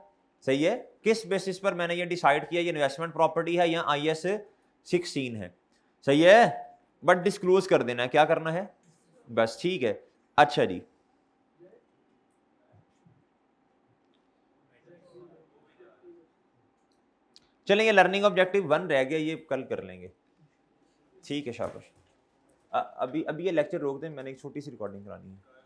सही है, किस बेसिस पर मैंने ये डिसाइड किया ये इन्वेस्टमेंट प्रॉपर्टी है या आईएस 16 है, सही है। बट डिस्क्लोज कर देना है, क्या करना है बस, ठीक है। अच्छा जी, चलेंगे लर्निंग ऑब्जेक्टिव 1 रह गया, ये कल कर लेंगे, ठीक है शाबाश। अभी ये लेक्चर रोक दें, मैंने एक छोटी सी रिकॉर्डिंग करानी है।